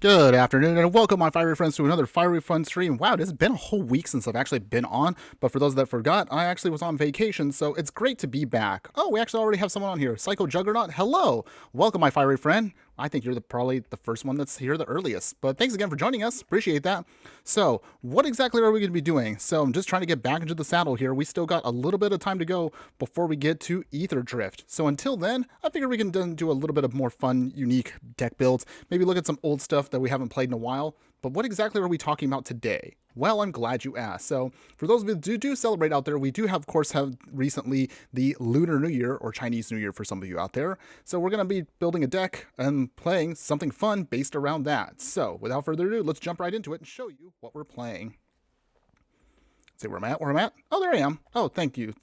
Good afternoon and welcome, my fiery friends, to another fiery fun stream. Wow, it's been a whole week since I've actually been on, but for those that forgot, I actually was on vacation, so it's great to be back. Oh, we actually already have someone on here. Psycho Juggernaut, hello! Welcome, my fiery friend. I think you're probably the first one that's here the earliest, but thanks again for joining us. Appreciate that. So, what exactly are we going to be doing? So, I'm just trying to get back into the saddle here. We still got a little bit of time to go before we get to Ether Drift. So, until then, I figure we can do a little bit of more fun, unique deck builds. Maybe look at some old stuff that we haven't played in a while. But what exactly are we talking about today? Well, I'm glad you asked. So, for those of you who do celebrate out there, we do have, of course, have recently the Lunar New Year, or Chinese New Year for some of you out there. So, we're going to be building a deck and playing something fun based around that. So, without further ado, let's jump right into it and show you what we're playing. See where I'm at? Oh, there I am. Oh, thank you.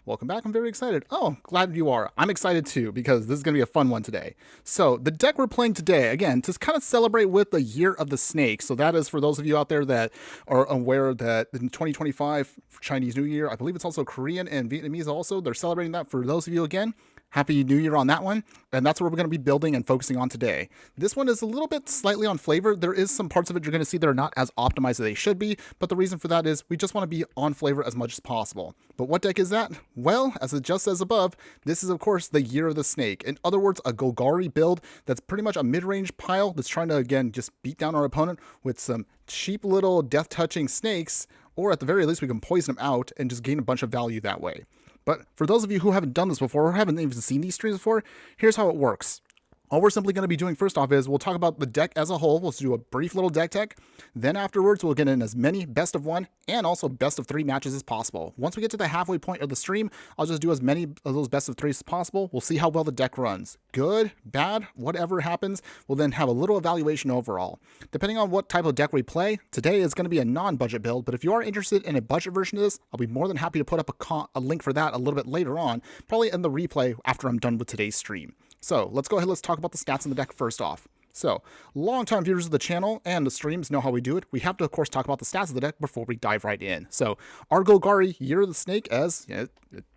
Welcome back. I'm very excited. Oh, glad you are. I'm excited too, because this is going to be a fun one today. So the deck we're playing today, again, to kind of celebrate with the Year of the Snake. So that is for those of you out there that are aware that in 2025 Chinese New Year, I believe it's also Korean and Vietnamese also, they're celebrating that. For those of you, again, Happy New Year on that one, and that's what we're going to be building and focusing on today. This one is a little bit slightly on flavor. There is some parts of it you're going to see that are not as optimized as they should be, but the reason for that is we just want to be on flavor as much as possible. But what deck is that? Well, as it just says above, this is of course the Year of the Snake. In other words, a Golgari build that's pretty much a mid-range pile that's trying to, again, just beat down our opponent with some cheap little death-touching snakes, or at the very least we can poison them out and just gain a bunch of value that way. But for those of you who haven't done this before or haven't even seen these streams before, here's how it works. All we're simply going to be doing first off is we'll talk about the deck as a whole. We'll do a brief little deck tech. Then afterwards, we'll get in as many best of one and also best of three matches as possible. Once we get to the halfway point of the stream, I'll just do as many of those best of threes as possible. We'll see how well the deck runs. Good, bad, whatever happens, we'll then have a little evaluation overall. Depending on what type of deck we play, today is going to be a non-budget build, but if you are interested in a budget version of this, I'll be more than happy to put up a link for that a little bit later on, probably in the replay after I'm done with today's stream. So let's go ahead, let's talk about the stats in the deck first off. So, longtime viewers of the channel and the streams know how we do it. We have to, of course, talk about the stats of the deck before we dive right in. So, our Golgari Year of the Snake, as it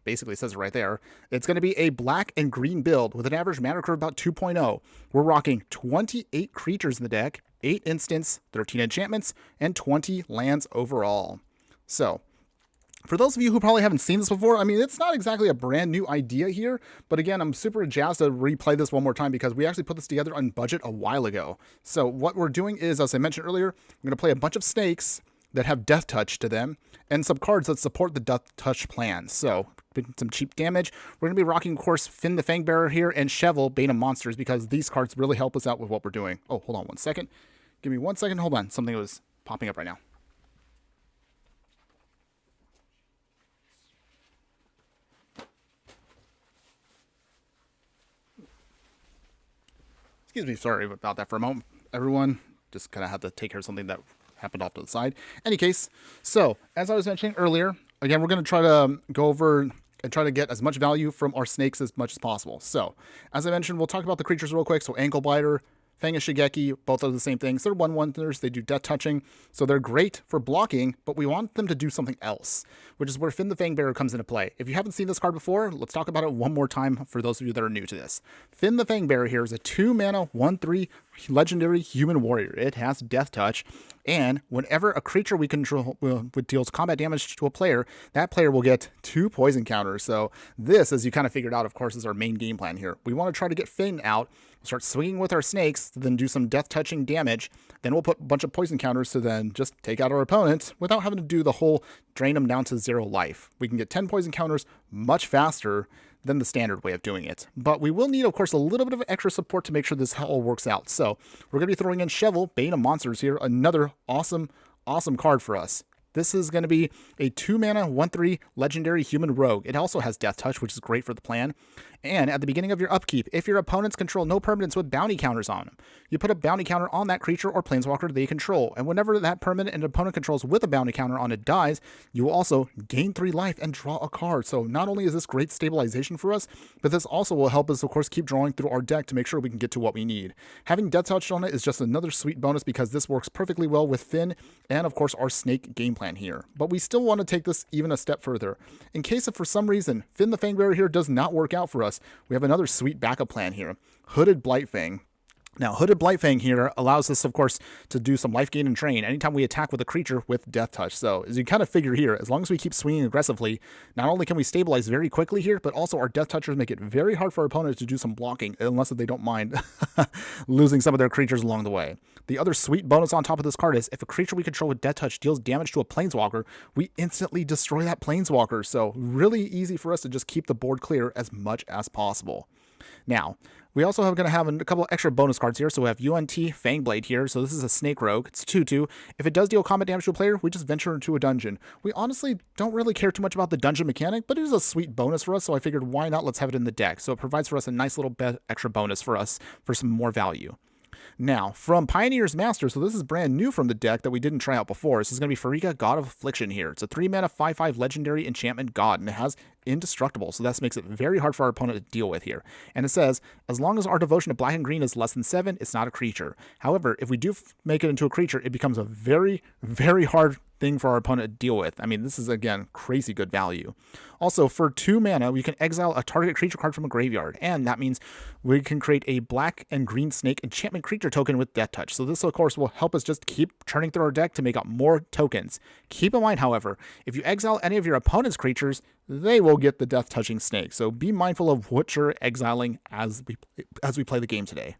basically says it right there, it's going to be a black and green build with an average mana curve about 2.0. We're rocking 28 creatures in the deck, 8 instants, 13 enchantments, and 20 lands overall. So, for those of you who probably haven't seen this before, I mean, it's not exactly a brand new idea here, but again, I'm super jazzed to replay this one more time because we actually put this together on budget a while ago. So what we're doing is, as I mentioned earlier, we're going to play a bunch of snakes that have death touch to them and some cards that support the death touch plan. So some cheap damage. We're going to be rocking, of course, Finn the Fangbearer here and Shovel, Bane of Monsters, because these cards really help us out with what we're doing. Oh, hold on one second. Give me 1 second. Hold on. Something was popping up right now. Excuse me, sorry about that for a moment, everyone. Just kind of had to take care of something that happened off to the side. Any case, so as I was mentioning earlier, again, we're going to try to go over and try to get as much value from our snakes as much as possible. So, as I mentioned, we'll talk about the creatures real quick. So, Ankle Biter, Fang of Shigeki, both are the same things. They're 1/1ers, they do death touching, so they're great for blocking, but we want them to do something else, which is where Finn the Fangbearer comes into play. If you haven't seen this card before, let's talk about it one more time for those of you that are new to this. Finn the Fangbearer here is a 2-mana, 1/3 legendary human warrior. It has death touch, and whenever a creature we control deals combat damage to a player, that player will get 2 poison counters. So this, as you kind of figured out, of course, is our main game plan here. We want to try to get Finn out, start swinging with our snakes, then do some death touching damage. Then we'll put a bunch of poison counters to then just take out our opponent without having to do the whole drain them down to 0 life. We can get 10 poison counters much faster than the standard way of doing it. But we will need, of course, a little bit of extra support to make sure this all works out. So we're going to be throwing in Shovel, Bane of Monsters here, another awesome card for us. This is going to be a 2-mana, 1/3 legendary human rogue. It also has death touch, which is great for the plan. And at the beginning of your upkeep, if your opponents control no permanents with bounty counters on them, you put a bounty counter on that creature or planeswalker they control. And whenever that permanent an opponent controls with a bounty counter on it dies, you will also gain 3 life and draw a card. So not only is this great stabilization for us, but this also will help us, of course, keep drawing through our deck to make sure we can get to what we need. Having death touch on it is just another sweet bonus because this works perfectly well with Finn and, of course, our snake game plan here. But we still want to take this even a step further. In case if for some reason Finn the Fangbearer here does not work out for us, we have another sweet backup plan here. Hooded Blightfang. Now, Hooded Blightfang here allows us, of course, to do some life gain and train anytime we attack with a creature with Death Touch. So, as you kind of figure here, as long as we keep swinging aggressively, not only can we stabilize very quickly here, but also our Death Touchers make it very hard for our opponents to do some blocking, unless they don't mind losing some of their creatures along the way. The other sweet bonus on top of this card is if a creature we control with Death Touch deals damage to a Planeswalker, we instantly destroy that Planeswalker. So, really easy for us to just keep the board clear as much as possible. Now, we also are going to have a couple extra bonus cards here. So we have UNT Fangblade here. So this is a Snake Rogue. It's 2/2. If it does deal combat damage to a player, we just venture into a dungeon. We honestly don't really care too much about the dungeon mechanic, but it is a sweet bonus for us. So I figured, why not? Let's have it in the deck. So it provides for us a nice little extra bonus for us for some more value. Now, from Pioneer's Master, so this is brand new from the deck that we didn't try out before. This is going to be Pharika, God of Affliction here. It's a 3-mana 5/5 legendary enchantment god, and it has indestructible, so that makes it very hard for our opponent to deal with here. And it says, as long as our devotion to black and green is less than 7, it's not a creature. However, if we do make it into a creature, it becomes a very, very hard thing for our opponent to deal with. I mean, this is, again, crazy good value. Also, for 2 mana, we can exile a target creature card from a graveyard, and that means we can create a black and green snake enchantment creature token with Death Touch. So this, of course, will help us just keep churning through our deck to make up more tokens. Keep in mind, however, if you exile any of your opponent's creatures, they will get the Death Touching Snake. So be mindful of what you're exiling as we play the game today.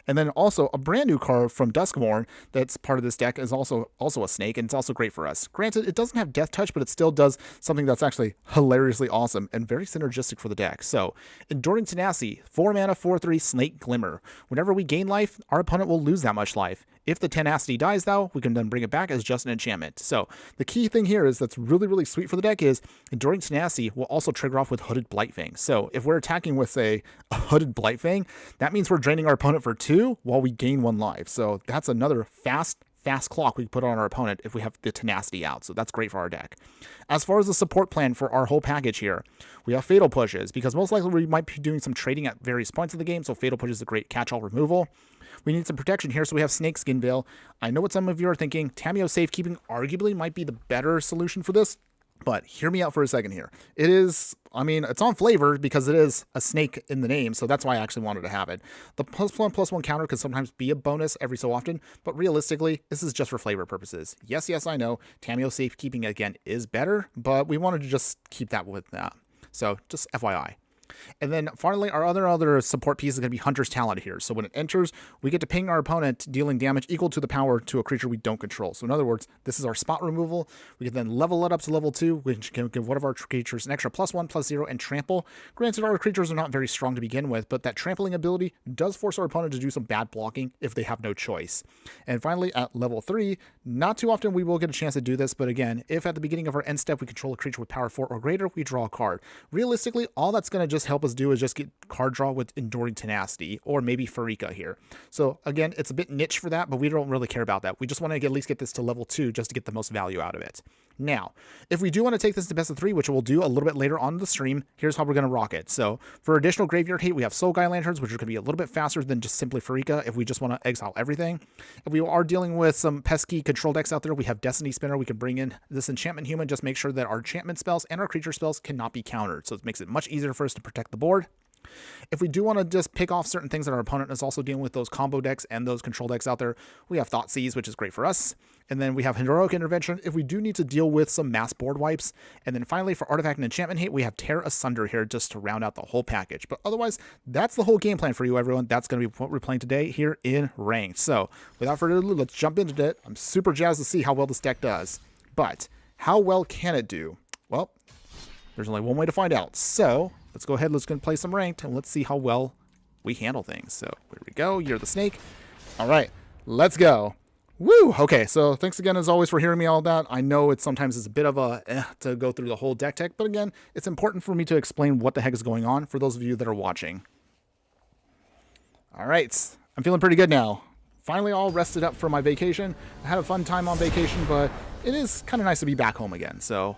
And then also a brand new card from Duskmourn that's part of this deck is also a snake, and it's also great for us. Granted, it doesn't have Death Touch, but it still does something that's actually hilariously awesome and very synergistic for the deck. So, Enduring Tenacity, 4 mana, 4/3 Snake Glimmer. Whenever we gain life, our opponent will lose that much life. If the tenacity dies, though, we can then bring it back as just an enchantment. So the key thing here is that's really, really sweet for the deck is Enduring Tenacity will also trigger off with Hooded Blightfang. So if we're attacking with, say, a Hooded Blightfang, that means we're draining our opponent for 2 while we gain 1 life. So that's another fast clock we can put on our opponent if we have the tenacity out. So that's great for our deck. As far as the support plan for our whole package here, we have Fatal Pushes, because most likely we might be doing some trading at various points of the game, so Fatal Push is a great catch-all removal. We need some protection here, so we have Snakeskin Veil. I know what some of you are thinking. Tamiyo Safekeeping arguably might be the better solution for this, but hear me out for a second here. It is, I mean, it's on flavor because it is a snake in the name, so that's why I actually wanted to have it. The +1/+1 counter can sometimes be a bonus every so often, but realistically, this is just for flavor purposes. Yes, I know, Tamiyo Safekeeping, again, is better, but we wanted to just keep that with that. So, just FYI. And then finally, our other support piece is going to be Hunter's Talent here. So when it enters, we get to ping our opponent, dealing damage equal to the power to a creature we don't control. So in other words, this is our spot removal. We can then level it up to level 2, which can give one of our creatures an extra +1/+0 and trample. Granted, our creatures are not very strong to begin with, but that trampling ability does force our opponent to do some bad blocking if they have no choice. And finally, at level 3, not too often we will get a chance to do this, but again, if at the beginning of our end step we control a creature with power 4 or greater, we draw a card. Realistically, all that's going to just help us do is just get card draw with Enduring Tenacity or maybe Pharika here. So again, it's a bit niche for that, but we don't really care about that. We just want to at least get this to level 2 just to get the most value out of it. Now, if we do want to take this to best of 3, which we'll do a little bit later on in the stream, here's how we're going to rock it. So for additional graveyard hate, we have Soul Guy Lanterns, which are going to be a little bit faster than just simply Pharika if we just want to exile everything. If we are dealing with some pesky control decks out there, we have Destiny Spinner. We can bring in this Enchantment Human, just make sure that our enchantment spells and our creature spells cannot be countered. So it makes it much easier for us to protect the board. If we do want to just pick off certain things that our opponent is also dealing with, those combo decks and those control decks out there, we have Thoughtseize, which is great for us. And then we have Heroic Intervention if we do need to deal with some mass board wipes. And then finally, for Artifact and Enchantment hate, we have Tear Asunder here just to round out the whole package. But otherwise, that's the whole game plan for you, everyone. That's going to be what we're playing today here in Ranked. So without further ado, let's jump into it. I'm super jazzed to see how well this deck does. But how well can it do? Well, there's only one way to find out. So let's go ahead, let's go play some Ranked, and let's see how well we handle things. So here we go. You're the snake. All right, let's go. Woo! Okay, so thanks again as always for hearing me all that. I know it's sometimes a bit of a to go through the whole deck tech, but again, it's important for me to explain what the heck is going on for those of you that are watching. All right, I'm feeling pretty good now. Finally all rested up for my vacation. I had a fun time on vacation, but it is kind of nice to be back home again. So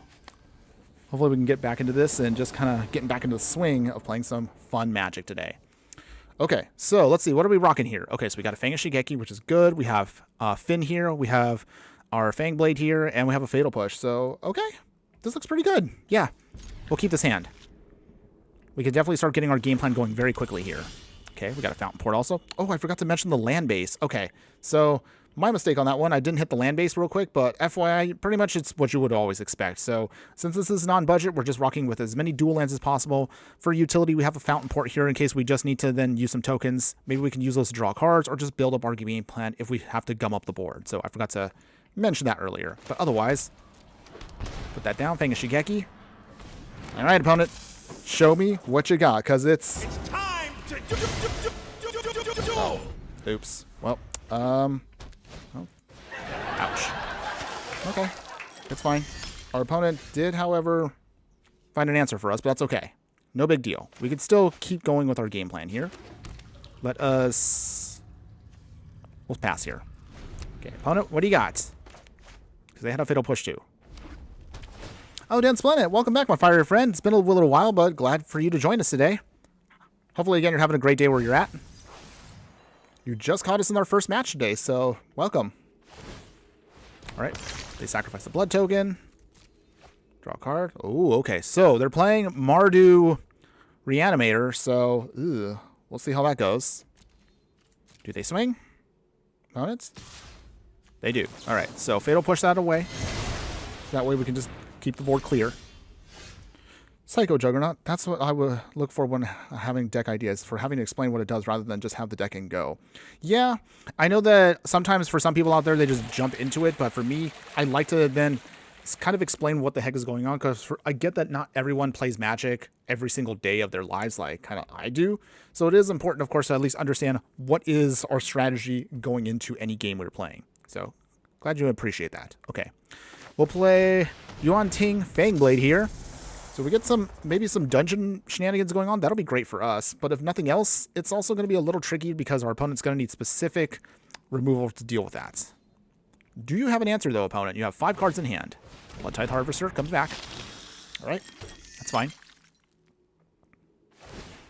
hopefully we can get back into this and just kind of getting back into the swing of playing some fun Magic today. Okay, so let's see. What are we rocking here? Okay, so we got a Fang of Shigeki, which is good. We have Finn here. We have our Fangblade here, and we have a Fatal Push. So, okay, this looks pretty good. Yeah, we'll keep this hand. We can definitely start getting our game plan going very quickly here. Okay, we got a fountain port also. Oh, I forgot to mention the land base. Okay, so my mistake on that one. I didn't hit the land base real quick, but FYI, pretty much it's what you would always expect. So since this is non-budget, we're just rocking with as many dual lands as possible. For utility, we have a fountain port here in case we just need to then use some tokens. Maybe we can use those to draw cards or just build up our game plan if we have to gum up the board. So I forgot to mention that earlier. But otherwise, put that down. Fang of Shigeki. All right, opponent. Show me what you got, because it's time to oh, oops. Well, oh. Ouch. Okay, it's fine. Our opponent did, however, find an answer for us, but that's okay. No big deal. We could still keep going with our game plan here. Let us... We'll pass here. Okay, opponent, what do you got? Because they had a fatal push too. Oh, Dan Splendid, welcome back, my fiery friend. It's been a little while, but glad for you to join us today. Hopefully, again, you're having a great day where you're at. You just caught us in our first match today, so welcome. All right, they sacrifice the blood token. Draw a card. Oh, okay. So they're playing Mardu Reanimator, so we'll see how that goes. Do they swing? Opponents? They do. All right, so Fatal push that away. That way we can just keep the board clear. Psycho Juggernaut, that's what I would look for when having deck ideas, for having to explain what it does rather than just have the deck and go. Yeah, I know that sometimes for some people out there, they just jump into it, but for me, I like to then kind of explain what the heck is going on, because I get that not everyone plays Magic every single day of their lives like kind of I do. So it is important, of course, to at least understand what is our strategy going into any game we're playing. So glad you appreciate that. Okay, we'll play Yuan Ting Fangblade here. So we get maybe some dungeon shenanigans going on. That'll be great for us. But if nothing else, it's also going to be a little tricky because our opponent's going to need specific removal to deal with that. Do you have an answer, though, opponent? You have 5 cards in hand. Blood Tithe Harvester comes back. All right. That's fine.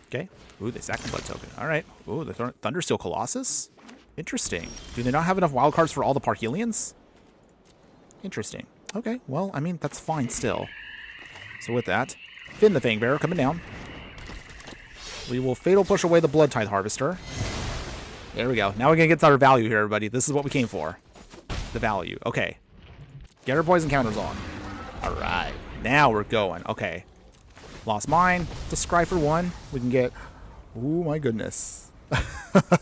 Okay. Ooh, they sacked the blood token. All right. Ooh, the Thundersteel Colossus. Interesting. Do they not have enough wild cards for all the Parhelions? Interesting. Okay. Well, I mean, that's fine still. So with that, Finn the Fangbearer coming down. We will Fatal Push away the Blood Tithe Harvester. There we go. Now we're going to get our value here, everybody. This is what we came for. The value. Okay. Get our poison counters on. All right. Now we're going. Okay. Lost Mine. The Scry for 1. We can get... Oh, my goodness.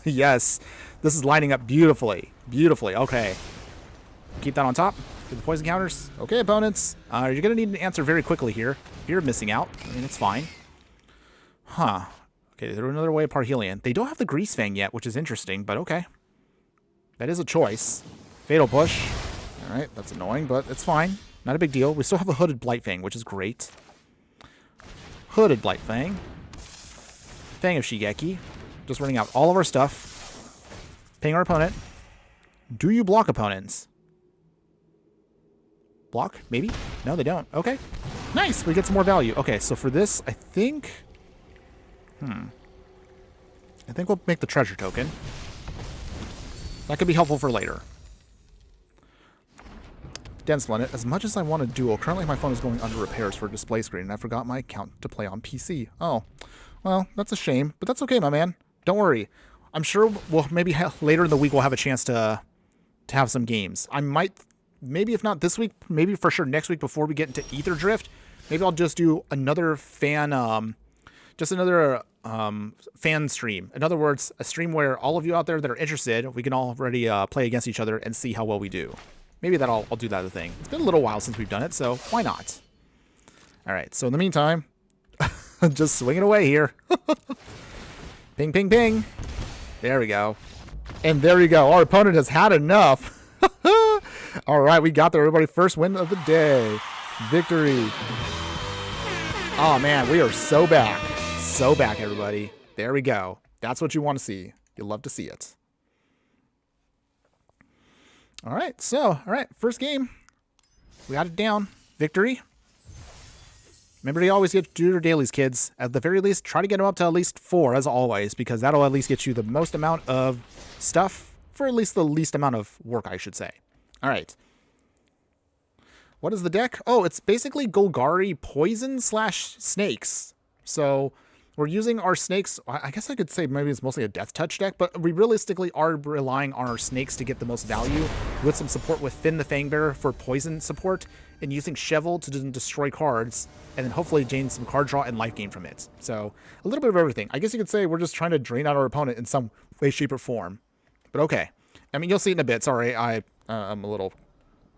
Yes. This is lining up beautifully. Beautifully. Okay. Keep that on top. Get the poison counters. Okay, opponents. You're going to need an answer very quickly here. If you're missing out, I mean, it's fine. Huh. Okay, there's another way of Parhelion. They don't have the Grease Fang yet, which is interesting, but okay. That is a choice. Fatal Push. All right, that's annoying, but it's fine. Not a big deal. We still have a Hooded Blightfang, which is great. Hooded Blightfang. Fang of Shigeki. Just running out all of our stuff. Paying our opponent. Do you block opponents? Block? Maybe? No, they don't. Okay. Nice! We get some more value. Okay, so for this, I think... I think we'll make the treasure token. That could be helpful for later. Dense Planet, as much as I want a duo, currently my phone is going under repairs for a display screen, and I forgot my account to play on PC. Oh. Well, that's a shame, but that's okay, my man. Don't worry. I'm sure we'll maybe later in the week we'll have a chance to have some games. I might... Maybe if not this week, maybe for sure next week before we get into Ether Drift, maybe I'll just do another fan stream. In other words, a stream where all of you out there that are interested, we can already play against each other and see how well we do. Maybe I'll do that a thing. It's been a little while since we've done it, so why not? All right, so in the meantime, just swinging away here. Ping, ping, ping. There we go. And there you go. Our opponent has had enough. All right, we got there, everybody. First win of the day. Victory. Oh, man, we are so back. So back, everybody. There we go. That's what you want to see. You love to see it. All right, first game. We got it down. Victory. Remember to always do your dailies, kids. At the very least, try to get them up to at least 4, as always, because that'll at least get you the most amount of stuff for at least the least amount of work, I should say. All right. What is the deck? Oh, it's basically Golgari Poison / Snakes. So we're using our snakes. I guess I could say maybe it's mostly a death touch deck, but we realistically are relying on our snakes to get the most value with some support with Finn the Fangbearer for poison support and using Shovel to destroy cards and then hopefully gain some card draw and life gain from it. So a little bit of everything. I guess you could say we're just trying to drain out our opponent in some way, shape, or form. But okay. I mean, you'll see it in a bit. Sorry, I'm a little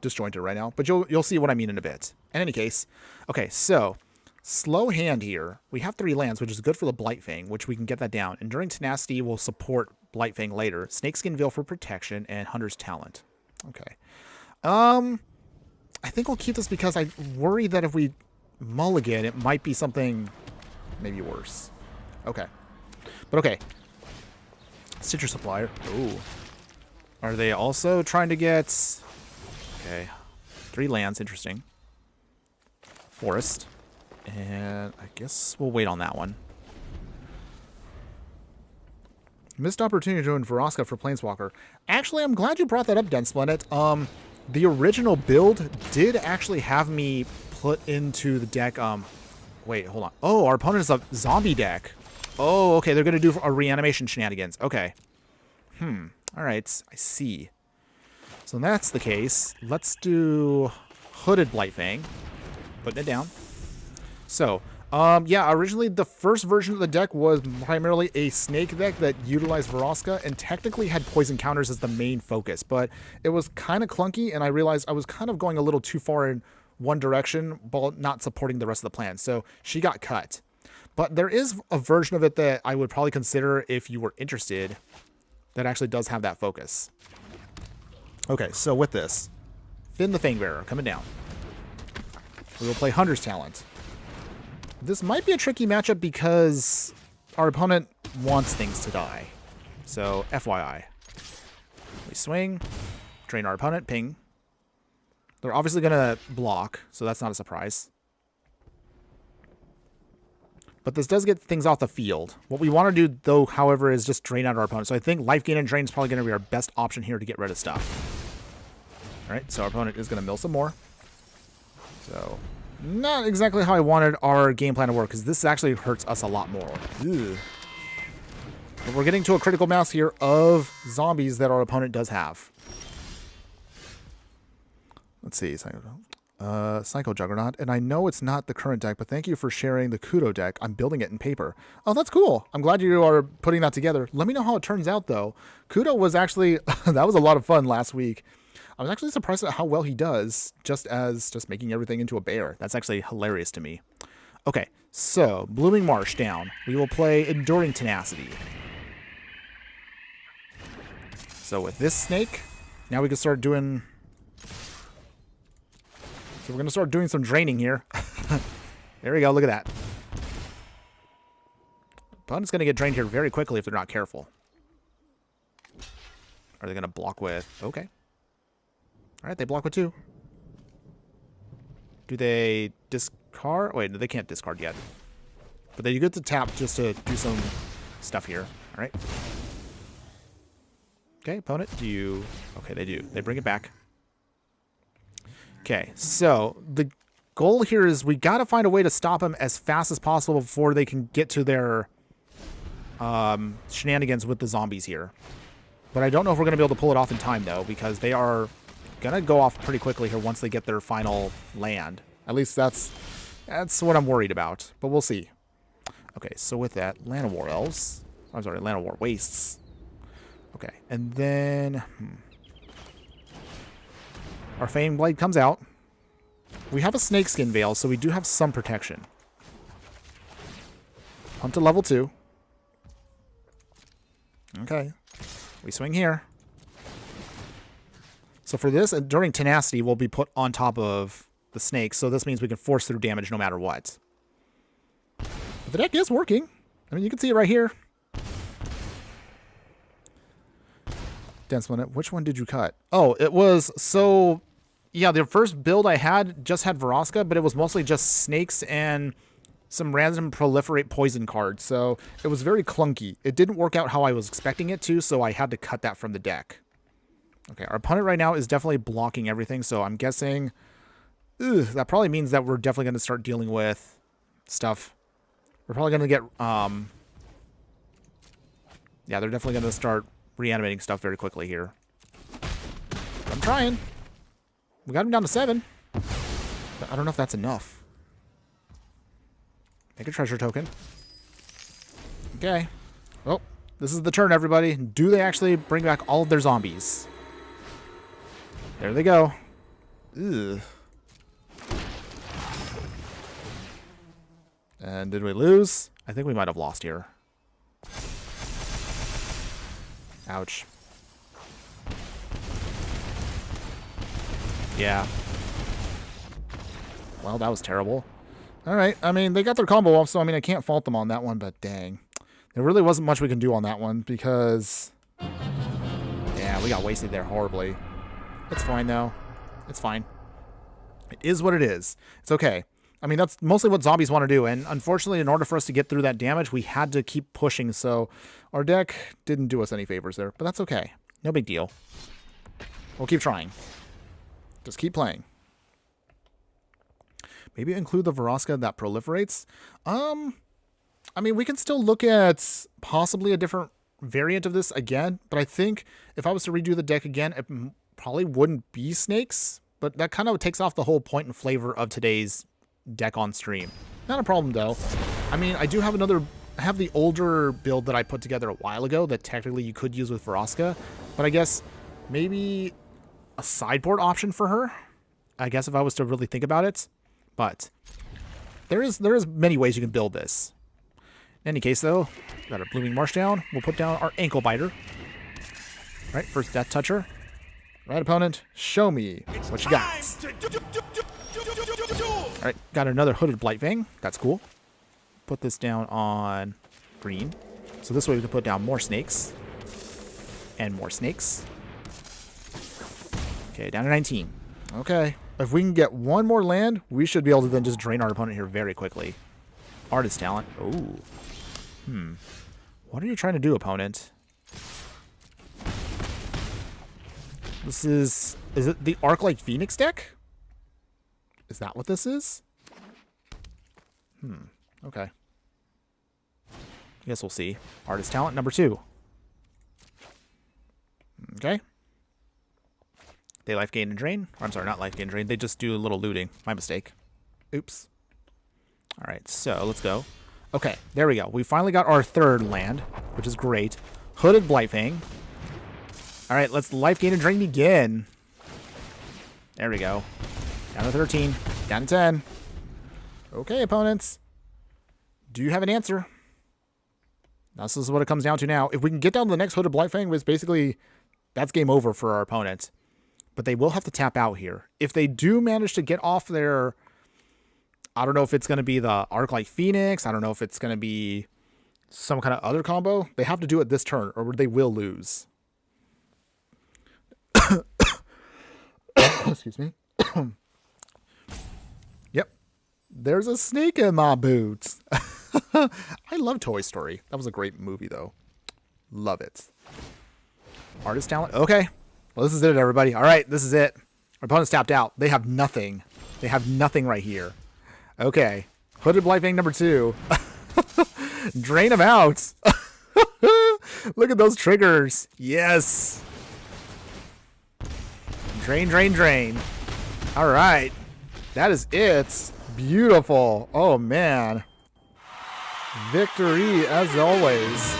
disjointed right now, but you'll see what I mean in a bit. In any case, okay, so slow hand here. We have 3 lands, which is good for the Blightfang, which we can get that down. Enduring Tenacity will support Blightfang later. Snakeskin Veil for protection and Hunter's Talent. Okay. I think we'll keep this because I worry that if we mulligan, it might be something maybe worse. Okay. But okay. Citrus Supplier. Ooh. Are they also trying to get... Okay. 3 lands. Interesting. Forest. And I guess we'll wait on that one. Missed opportunity to join Vraska for Planeswalker. Actually, I'm glad you brought that up, Densplanet. The original build did actually have me put into the deck... Wait, hold on. Oh, our opponent is a zombie deck. Oh, okay. They're going to do a reanimation shenanigans. Okay. All right. I see. So that's the case. Let's do Hooded Blightfang. Putting it down. So, yeah, originally the first version of the deck was primarily a snake deck that utilized Vraska and technically had poison counters as the main focus, but it was kind of clunky and I realized I was kind of going a little too far in one direction while not supporting the rest of the plan. So she got cut. But there is a version of it that I would probably consider if you were interested that actually does have that focus. Okay, so with this, Finn the Fangbearer coming down. We will play Hunter's Talent. This might be a tricky matchup because our opponent wants things to die. So, FYI. We swing, drain our opponent, ping. They're obviously going to block, so that's not a surprise. But this does get things off the field. What we want to do, though, however, is just drain out our opponent. So I think life gain and drain is probably going to be our best option here to get rid of stuff. All right, so our opponent is going to mill some more. So... not exactly how I wanted our game plan to work, because this actually hurts us a lot more. Ugh. But we're getting to a critical mass here of zombies that our opponent does have. Let's see. Psycho Juggernaut. And I know it's not the current deck, but thank you for sharing the Kudo deck. I'm building it in paper. Oh, that's cool. I'm glad you are putting that together. Let me know how it turns out, though. Kudo was actually... that was a lot of fun last week. I was actually surprised at how well he does, just making everything into a bear. That's actually hilarious to me. Okay, so Blooming Marsh down. We will play Enduring Tenacity. So with this snake, now we can start doing... So we're going to start doing some draining here. There we go, look at that. Opponent's going to get drained here very quickly if they're not careful. Are they going to block with... Okay. Alright, they block with 2. Do they discard? Wait, no, they can't discard yet. But they get to tap just to do some stuff here. Alright. Okay, opponent, do you... Okay, they do. They bring it back. Okay, so the goal here is we got to find a way to stop them as fast as possible before they can get to their shenanigans with the zombies here. But I don't know if we're going to be able to pull it off in time, though, because they are... gonna go off pretty quickly here once they get their final land. At least that's what I'm worried about. But we'll see. Okay, so with that, Land of War Elves. I'm sorry, Land of War Wastes. Okay, and then... Our Fame Blade comes out. We have a Snakeskin Veil, so we do have some protection. Hunt to level 2. Okay. We swing here. So for this, Enduring Tenacity will be put on top of the snake, so this means we can force through damage no matter what. But the deck is working. I mean, you can see it right here. Dense one. Which one did you cut? Oh, it was... So, yeah, the first build I had just had Vraska, but it was mostly just snakes and some random proliferate poison cards. So it was very clunky. It didn't work out how I was expecting it to, so I had to cut that from the deck. Okay, our opponent right now is definitely blocking everything, so I'm guessing... that probably means that we're definitely going to start dealing with stuff We're probably going to get... yeah, they're definitely going to start reanimating stuff very quickly here. I'm trying. We got him down to 7. But I don't know if that's enough. Make a treasure token. Okay. Oh, this is the turn, everybody. Do they actually bring back all of their zombies? There they go. Ugh. And did we lose? I think we might have lost here. Ouch. Yeah. Well, that was terrible. Alright, I mean, they got their combo off, so I mean, I can't fault them on that one, but dang. There really wasn't much we can do on that one, because... yeah, we got wasted there horribly. It's fine, though. It's fine. It is what it is. It's okay. I mean, that's mostly what zombies want to do, and unfortunately, in order for us to get through that damage, we had to keep pushing, so our deck didn't do us any favors there, but that's okay. No big deal. We'll keep trying. Just keep playing. Maybe include the Vraska that proliferates. I mean, we can still look at possibly a different variant of this again, but I think if I was to redo the deck again, it probably wouldn't be snakes, but that kind of takes off the whole point and flavor of today's deck on stream. Not a problem, though. I mean, I do have I have the older build that I put together a while ago that technically you could use with Vraska, but I guess maybe a sideboard option for her, I guess, if I was to really think about it. But there is many ways you can build this. In any case, though, got our Blooming Marsh down. We'll put down our Ankle Biter. Right, first Death Toucher. Right, opponent, show me what you got. Alright, got another Hooded Blightfang. That's cool. Put this down on green. So this way we can put down more snakes. And more snakes. Okay, down to 19. Okay. If we can get one more land, we should be able to then just drain our opponent here very quickly. Artist talent. Ooh. What are you trying to do, opponent? This is it the Arc-like Phoenix deck? Is that what this is? Okay. I guess we'll see. Artist talent number 2. Okay. They life gain and drain. Or, I'm sorry, not life gain and drain. They just do a little looting. My mistake. Oops. Alright, so let's go. Okay, there we go. We finally got our 3rd land, which is great. Hooded Blightfang. Alright, let's life gain and drain begin. There we go. Down to 13. Down to 10. Okay, opponents. Do you have an answer? This is what it comes down to now. If we can get down to the next Hooded Blightfang, which basically, that's game over for our opponent. But they will have to tap out here. If they do manage to get off their... I don't know if it's going to be the Arc-like Phoenix. I don't know if it's going to be some kind of other combo. They have to do it this turn, or they will lose. Excuse me. Yep. There's a snake in my boots. I love Toy Story. That was a great movie, though. Love it. Artist talent. Okay. Well, this is it, everybody. All right, this is it. Our opponent's tapped out. They have nothing. They have nothing right here. Okay. Hooded Blightfang number 2. Drain them out. Look at those triggers. Yes. Drain, drain, drain. All right. That is it. Beautiful. Oh, man. Victory, as always.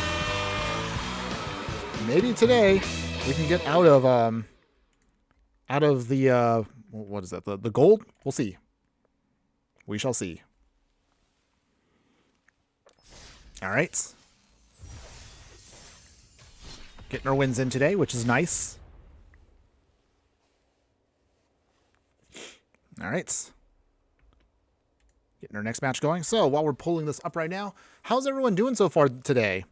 Maybe today we can get out of the, what is that? The gold? We'll see. We shall see. All right. Getting our wins in today, which is nice. All right. Getting our next match going. So while we're pulling this up right now, how's everyone doing so far today?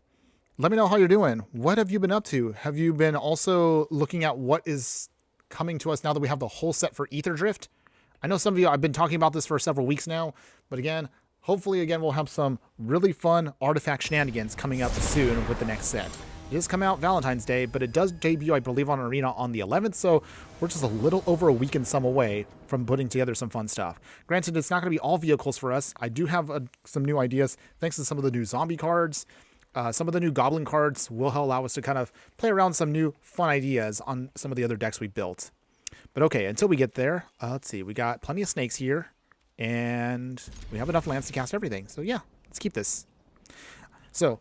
Let me know how you're doing. What have you been up to? Have you been also looking at what is coming to us now that we have the whole set for Ether Drift? I know some of you, I've been talking about this for several weeks now, but again, hopefully again, we'll have some really fun artifact shenanigans coming up soon with the next set. It does come out Valentine's Day, but it does debut, I believe, on Arena on the 11th, so we're just a little over a week and some away from putting together some fun stuff. Granted, it's not going to be all vehicles for us. I do have some new ideas, thanks to some of the new zombie cards. Some of the new goblin cards will allow us to kind of play around some new fun ideas on some of the other decks we built. But okay, until we get there, let's see. We got plenty of snakes here, and we have enough lands to cast everything. So yeah, let's keep this. So,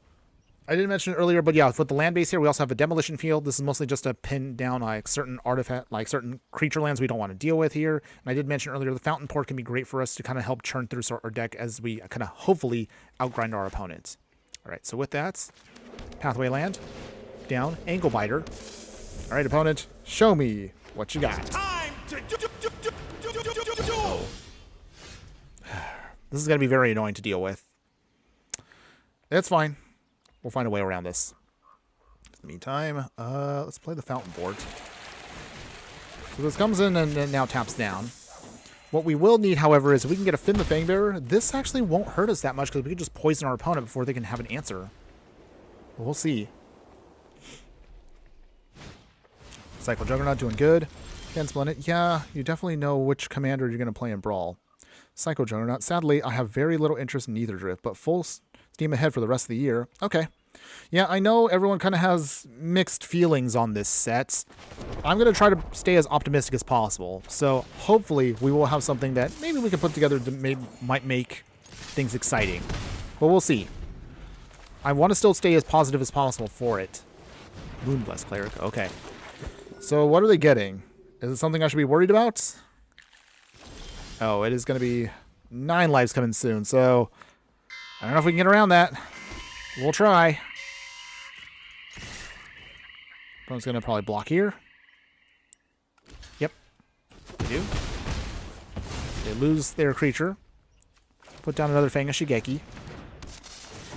I didn't mention it earlier, but yeah, with the land base here, we also have a demolition field. This is mostly just to pin down like certain artifact, like certain creature lands we don't want to deal with here. And I did mention earlier, the fountain port can be great for us to kind of help churn through our deck as we kind of hopefully outgrind our opponents. All right, so with that, pathway land, down, ankle biter. All right, opponent, show me what you got. This is going to be very annoying to deal with. It's fine. We'll find a way around this. In the meantime, let's play the fountain board. So this comes in and then now taps down. What we will need, however, is if we can get a Finn the Fangbearer, this actually won't hurt us that much because we can just poison our opponent before they can have an answer. But we'll see. Cycle Juggernaut doing good. Again, Splendid. Yeah, you definitely know which commander you're going to play in Brawl. Psycho Juggernaut. Sadly, I have very little interest in either drift, but full steam ahead for the rest of the year. Okay. Yeah, I know everyone kind of has mixed feelings on this set. I'm going to try to stay as optimistic as possible. So hopefully we will have something that maybe we can put together that might make things exciting. But we'll see. I want to still stay as positive as possible for it. Moonblessed Cleric. Okay. So what are they getting? Is it something I should be worried about? Oh, it is going to be 9 lives coming soon, so I don't know if we can get around that. We'll try. Opponent's going to probably block here. Yep. They do. They lose their creature. Put down another Fang of Shigeki.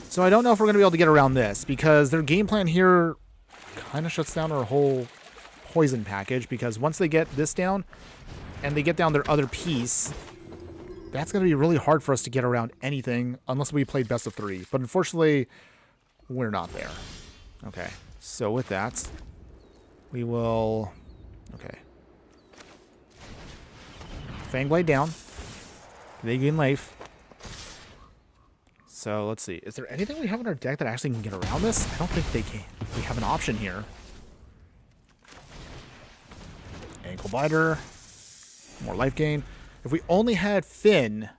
So I don't know if we're going to be able to get around this, because their game plan here kind of shuts down our whole poison package, because once they get this down, and they get down their other piece, that's going to be really hard for us to get around anything unless we played best of 3. But unfortunately, we're not there. Okay, so with that, we will... Okay. Fangblade down. They gain life. So let's see. Is there anything we have in our deck that actually can get around this? I don't think they can. We have an option here. Ankle biter. More life gain. If we only had Finn,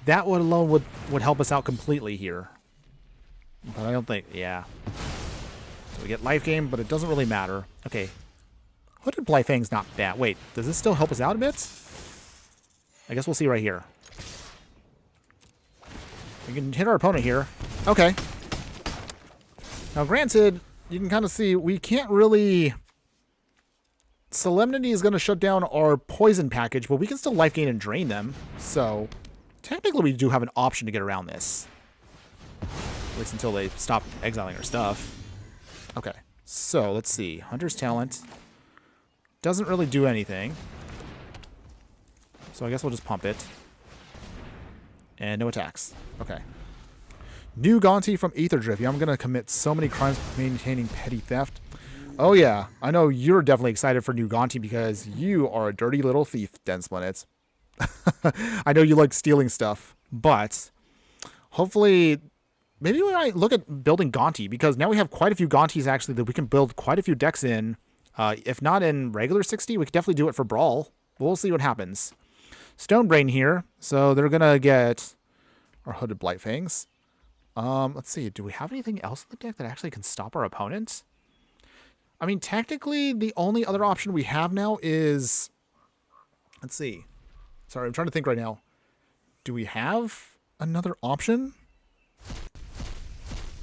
that would alone would help us out completely here. But I don't think, yeah. So we get life gain, but it doesn't really matter. Okay. Hooded Blyfang's not bad. Wait, does this still help us out a bit? I guess we'll see right here. We can hit our opponent here. Okay. Now granted, you can kind of see we can't really... Solemnity is going to shut down our poison package, but we can still life gain and drain them. So, technically we do have an option to get around this. At least until they stop exiling our stuff. Okay, so let's see. Hunter's Talent doesn't really do anything. So I guess we'll just pump it. And no attacks. Okay. New Gaunty from Aether Drift. Yeah, I'm going to commit so many crimes maintaining petty theft. Oh yeah, I know you're definitely excited for new Gaunty because you are a dirty little thief, Dense Planets. I know you like stealing stuff, but hopefully, maybe we might look at building Gaunty, because now we have quite a few Gaunties actually that we can build quite a few decks in. If not in regular 60, we could definitely do it for Brawl. We'll see what happens. Stonebrain here, so they're gonna get our Hooded Blightfangs. Let's see, do we have anything else in the deck that actually can stop our opponents? I mean, technically, the only other option we have now is... Let's see. Sorry, I'm trying to think right now. Do we have another option?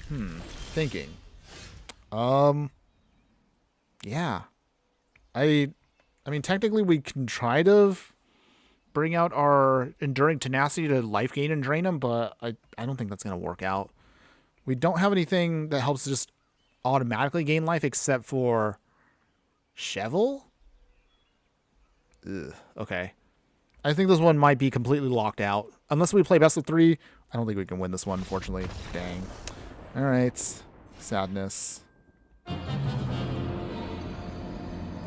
Thinking. Yeah. I mean, technically, we can try to bring out our Enduring Tenacity to life gain and drain them, but I don't think that's going to work out. We don't have anything that helps just automatically gain life except for Cheval? Ugh, okay. I think this one might be completely locked out. Unless we play best of 3, I don't think we can win this one, unfortunately. Dang. Alright. Sadness.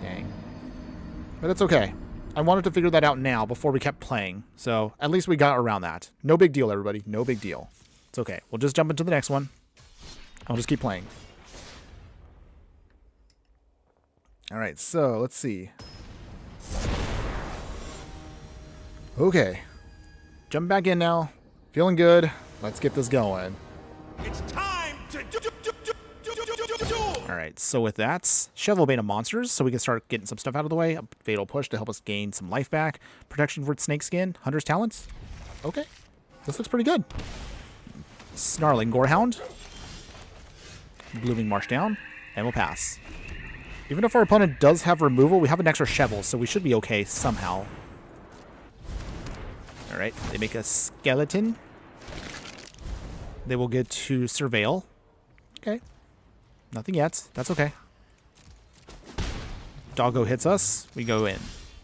Dang. But it's okay. I wanted to figure that out now before we kept playing. So at least we got around that. No big deal, everybody. No big deal. It's okay. We'll just jump into the next one. I'll just keep playing. All right, so let's see. Okay. Jumping back in now. Feeling good. Let's get this going. It's time to do. All right, so with that, Shovel Beta Monsters, so we can start getting some stuff out of the way. A Fatal Push to help us gain some life back. Protection for Snakeskin. Hunter's Talents. Okay. This looks pretty good. Snarling Gorehound. Blooming Marsh down. And we'll pass. Even if our opponent does have removal, we have an extra Shovel, so we should be okay somehow. All right, they make a Skeleton. They will get to Surveil. Okay. Nothing yet. That's okay. Doggo hits us. We go in.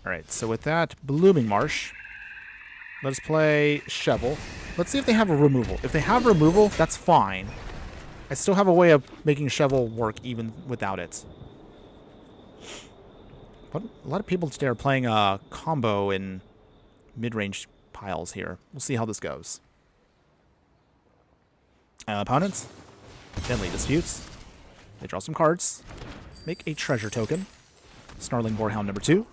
All right, so with that, Blooming Marsh. Let's play Shovel. Let's see if they have a removal. If they have removal, that's fine. I still have a way of making Shovel work even without it. But a lot of people today are playing a combo in mid-range piles here. We'll see how this goes. Opponents. Deadly Disputes. They draw some cards. Make a treasure token. Snarling Boarhound number 2.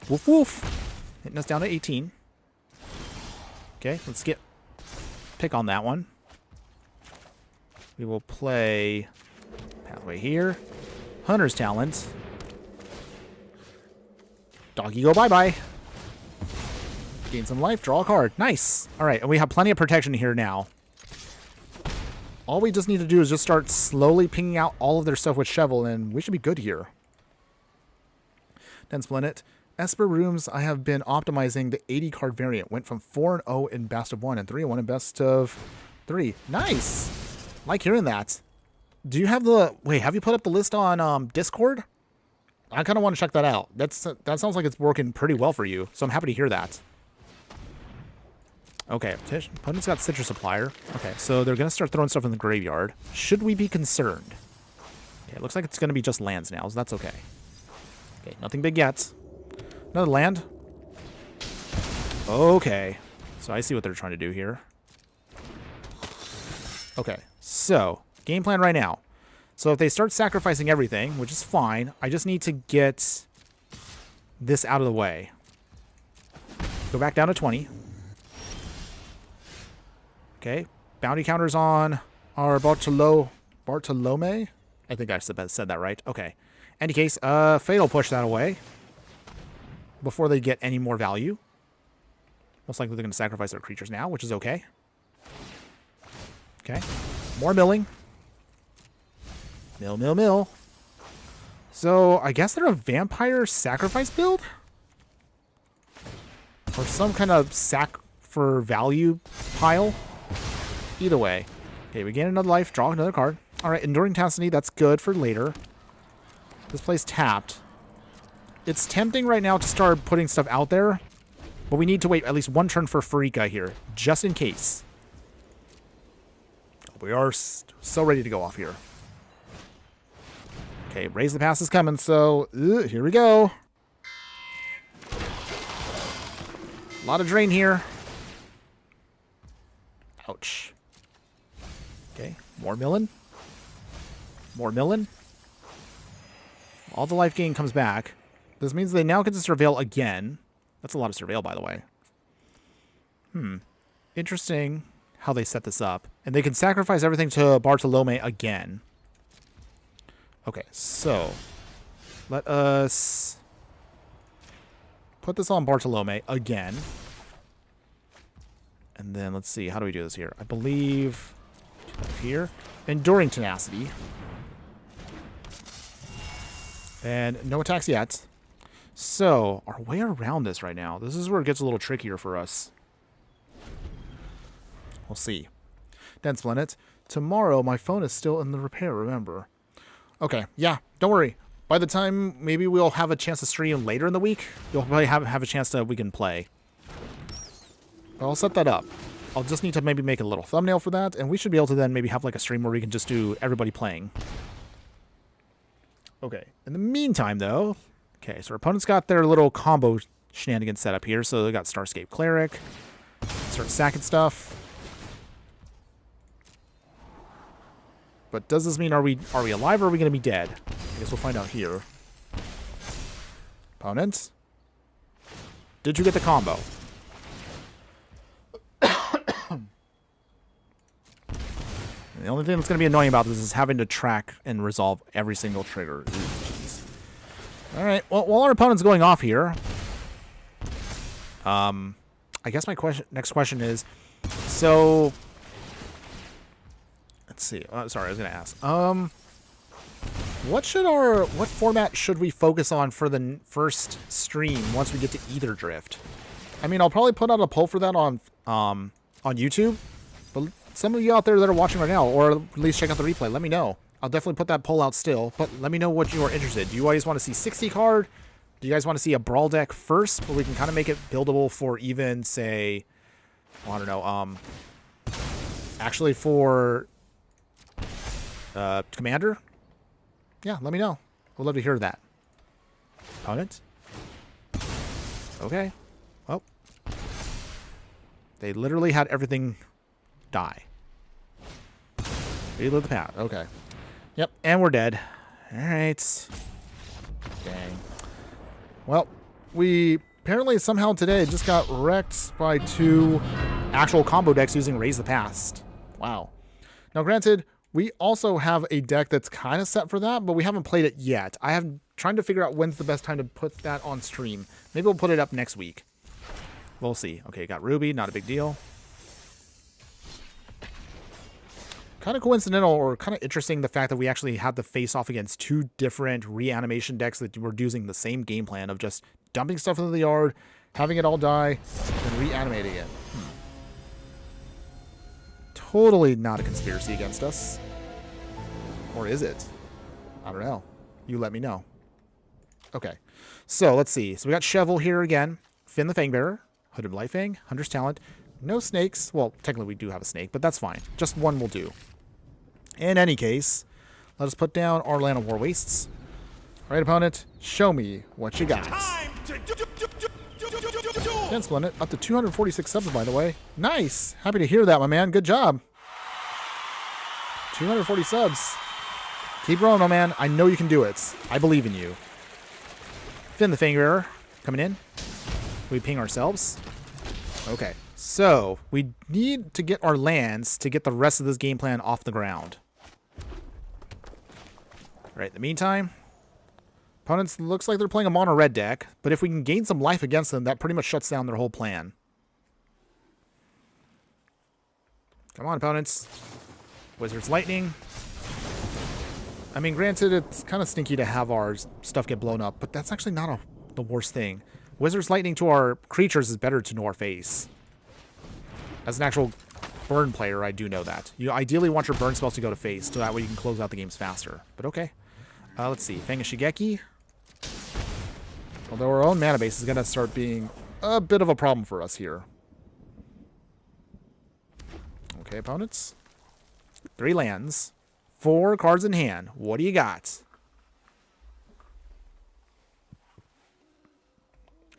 Woof woof. Hitting us down to 18. Okay, let's get pick on that one. We will play Pathway here. Hunter's Talent. Doggy go bye-bye. Gain some life, draw a card. Nice. All right, and we have plenty of protection here now. All we just need to do is just start slowly pinging out all of their stuff with Shovel, and we should be good here. Then Splinit. Esper Rooms, I have been optimizing the 80 card variant. Went from 4-0 in best of 1 and 3-1 in best of 3. Nice. Like hearing that. Do you have the... Wait, have you put up the list on Discord? I kind of want to check that out. That sounds like it's working pretty well for you, so I'm happy to hear that. Okay, opponent's got Citrus Supplier. Okay, so they're going to start throwing stuff in the graveyard. Should we be concerned? Okay, it looks like it's going to be just lands now, so that's okay. Okay, nothing big yet. Another land. Okay, so I see what they're trying to do here. Okay, so game plan right now. So if they start sacrificing everything, which is fine, I just need to get this out of the way. Go back down to 20. Okay, bounty counters on our Bartolome. I think I said that right. Okay. Any case, Fatal Push that away before they get any more value. Most likely they're going to sacrifice their creatures now, which is okay. Okay, more milling. Mill, mill, mill. So I guess they're a vampire sacrifice build? Or some kind of sack for value pile? Either way. Okay, we gain another life, draw another card. Alright, Enduring Tenacity, that's good for later. This play's tapped. It's tempting right now to start putting stuff out there, but we need to wait at least one turn for Farika here, just in case. We are so ready to go off here. Okay, Raise the Pass is coming, so here we go. A lot of drain here. Ouch. Okay, more milling. More milling. All the life gain comes back. This means they now get to Surveil again. That's a lot of Surveil, by the way. Interesting how they set this up. And they can sacrifice everything to Bartolome again. Okay, so let us put this on Bartolome again. And then let's see, how do we do this here? I believe here. Enduring Tenacity. And no attacks yet. So, our way around this right now. This is where it gets a little trickier for us. We'll see. Dense Planet. Tomorrow, my phone is still in the repair, remember. Okay, yeah, don't worry. By the time maybe we'll have a chance to stream later in the week, you'll probably have a chance that we can play. But I'll set that up. I'll just need to maybe make a little thumbnail for that, and we should be able to then maybe have like a stream where we can just do everybody playing. Okay. In the meantime, though, okay, so our opponents got their little combo shenanigans set up here. So they got Starscape Cleric, start sacking stuff. But does this mean are we alive or are we going to be dead? I guess we'll find out here. Opponents, did you get the combo? The only thing that's going to be annoying about this is having to track and resolve every single trigger. Ooh, jeez. All right. Well, while our opponent's going off here, I guess my next question is, so let's see. Sorry, I was going to ask. What format should we focus on for the first stream once we get to Ether Drift? I mean, I'll probably put out a poll for that on YouTube, but some of you out there that are watching right now, or at least check out the replay, let me know. I'll definitely put that poll out still, but let me know what you are interested. Do you guys want to see 60 card? Do you guys want to see a Brawl deck first, where we can kind of make it buildable for even, say, well, I don't know, actually for Commander? Yeah, let me know. We'd love to hear that. Opponent? Okay. Well, they literally had everything die. Reload the path. Okay. Yep, and we're dead. Alright. Dang. Well, we apparently somehow today just got wrecked by 2 actual combo decks using Raise the Past. Wow. Now, granted, we also have a deck that's kind of set for that, but we haven't played it yet. I have trying to figure out when's the best time to put that on stream. Maybe we'll put it up next week. We'll see. Okay, got Ruby. Not a big deal. Kind of coincidental or kind of interesting the fact that we actually had to face off against 2 different reanimation decks that were using the same game plan of just dumping stuff into the yard, having it all die, and reanimating it. Totally not a conspiracy against us. Or is it? I don't know. You let me know. Okay. So, let's see. So, we got Shovel here again. Finn the Fangbearer. Hooded Blightfang. Hunter's Talent. No snakes. Well, technically we do have a snake, but that's fine. Just one will do. In any case, let us put down our Land of War Wastes. All right, opponent, show me what you got. And Splendid, up to 246 subs, by the way. Nice. Happy to hear that, my man. Good job. 240 subs. Keep rolling, my man. I know you can do it. I believe in you. Finn the Fangbearer coming in. We ping ourselves. Okay. So, we need to get our lands to get the rest of this game plan off the ground. Alright, in the meantime, opponents looks like they're playing a mono red deck, but if we can gain some life against them, that pretty much shuts down their whole plan. Come on, opponents. Wizard's Lightning. I mean, granted, it's kind of stinky to have our stuff get blown up, but that's actually not the worst thing. Wizard's Lightning to our creatures is better to our face. As an actual burn player, I do know that. You ideally want your burn spells to go to face, so that way you can close out the games faster. But okay. Let's see. Fang of Shigeki. Although our own mana base is going to start being a bit of a problem for us here. Okay, opponents. 3 lands. 4 cards in hand. What do you got?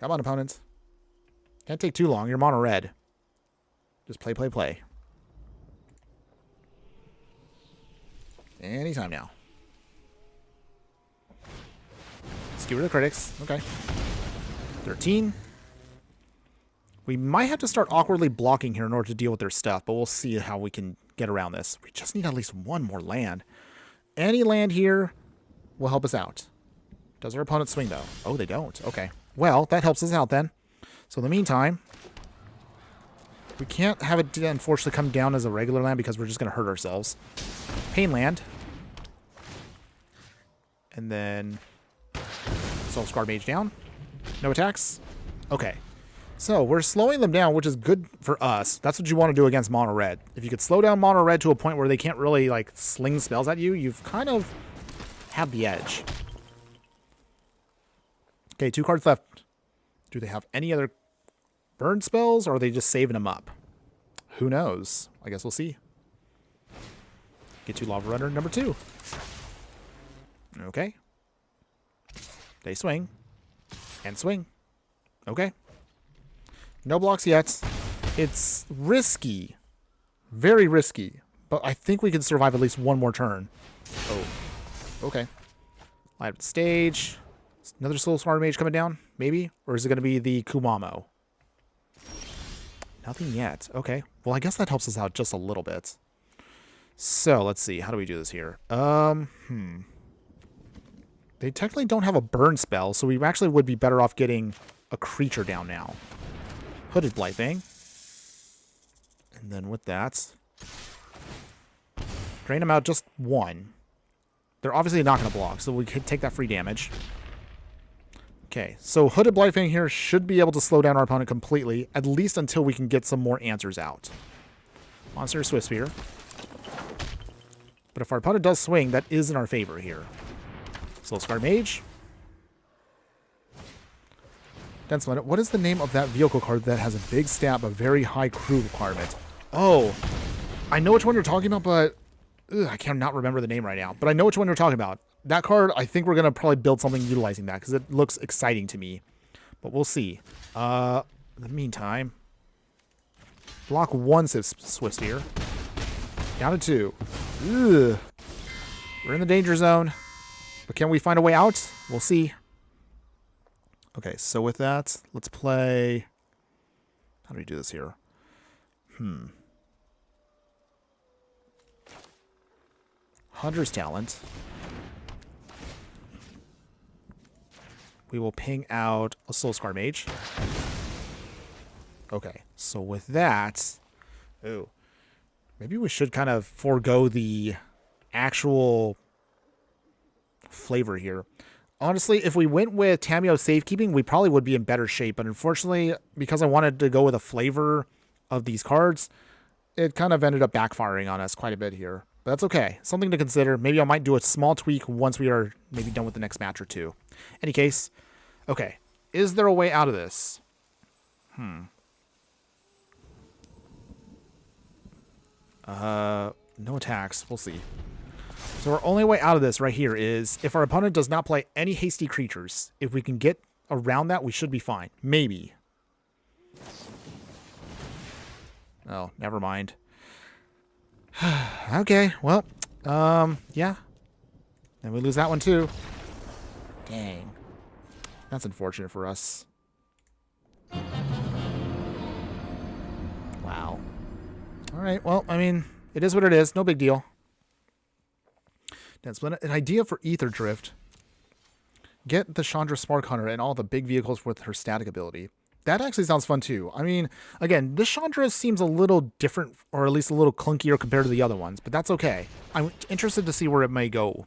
Come on, opponents. Can't take too long. You're mono red. Just play, play, play. Anytime now. Skewer the critics. Okay. 13. We might have to start awkwardly blocking here in order to deal with their stuff, but we'll see how we can get around this. We just need at least 1 more land. Any land here will help us out. Does our opponent swing, though? Oh, they don't. Okay. Well, that helps us out then. So in the meantime, we can't have it, unfortunately, come down as a regular land because we're just going to hurt ourselves. Pain land. And then Soul Scar Mage down. No attacks. Okay. So we're slowing them down, which is good for us. That's what you want to do against mono red. If you could slow down mono red to a point where they can't really like sling spells at you, you've kind of had the edge. Okay, 2 cards left. Do they have any other burn spells, or are they just saving them up? Who knows? I guess we'll see. Get to Lava Runner number 2. Okay. They swing. And swing. Okay. No blocks yet. It's risky. Very risky. But I think we can survive at least one more turn. Oh. Okay. Light up the stage. Another Soul Scar Mage coming down? Maybe? Or is it going to be the Kumamo? Nothing yet. Okay. Well, I guess that helps us out just a little bit. So, let's see. How do we do this here? They technically don't have a burn spell, so we actually would be better off getting a creature down now. Hooded Blightfang. And then with that, drain them out just 1. They're obviously not going to block, so we could take that free damage. Okay, so Hooded Blightfang here should be able to slow down our opponent completely, at least until we can get some more answers out. Monster Swift Spear. But if our opponent does swing, that is in our favor here. Soul Scar Mage. Dense Limit. What is the name of that vehicle card that has a big stat but very high crew requirement? Oh, I know which one you're talking about, but I cannot remember the name right now. But I know which one you're talking about. That card, I think we're going to probably build something utilizing that because it looks exciting to me. But we'll see. In the meantime, block 1 Swift Spear. Down to 2. Ugh. We're in the danger zone. But can we find a way out? We'll see. Okay, so with that, let's play... How do we do this here? Hunter's Talent. We will ping out a Soul Scar Mage. Okay, so with that... Ooh. Maybe we should kind of forego the actual flavor here. Honestly, if we went with Tamiyo Safekeeping, we probably would be in better shape. But unfortunately, because I wanted to go with a flavor of these cards, it kind of ended up backfiring on us quite a bit here. But that's okay. Something to consider. Maybe I might do a small tweak once we are maybe done with the next match or two. Any case, okay. Is there a way out of this? No attacks. We'll see. So our only way out of this right here is if our opponent does not play any hasty creatures. If we can get around that, we should be fine. Maybe. Oh, never mind. Okay, well, yeah. And we lose that one too. Dang. That's unfortunate for us. Wow. Alright, well, I mean, it is what it is. No big deal. That's an idea for Ether Drift. Get the Chandra Spark Hunter and all the big vehicles with her static ability. That actually sounds fun too. I mean, again, this Chandra seems a little different, or at least a little clunkier compared to the other ones, but that's okay. I'm interested to see where it may go.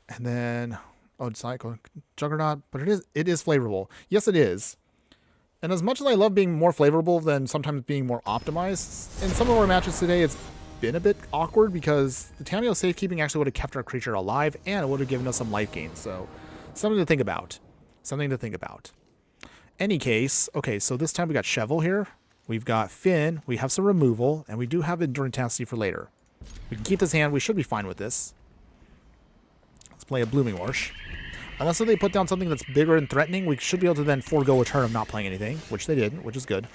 And then, oh, Psycho Juggernaut, but it is flavorable. Yes, it is. And as much as I love being more flavorable than sometimes being more optimized, in some of our matches today, it's been a bit awkward because the Tamiyo Safekeeping actually would have kept our creature alive and it would have given us some life gain. So, something to think about. Something to think about. Any case, okay, so this time we got Shovel here. We've got Finn. We have some removal. And we do have Endurance for later. We can keep this hand. We should be fine with this. Let's play a Blooming Marsh. Unless they put down something that's bigger and threatening, we should be able to then forego a turn of not playing anything, which they didn't, which is good.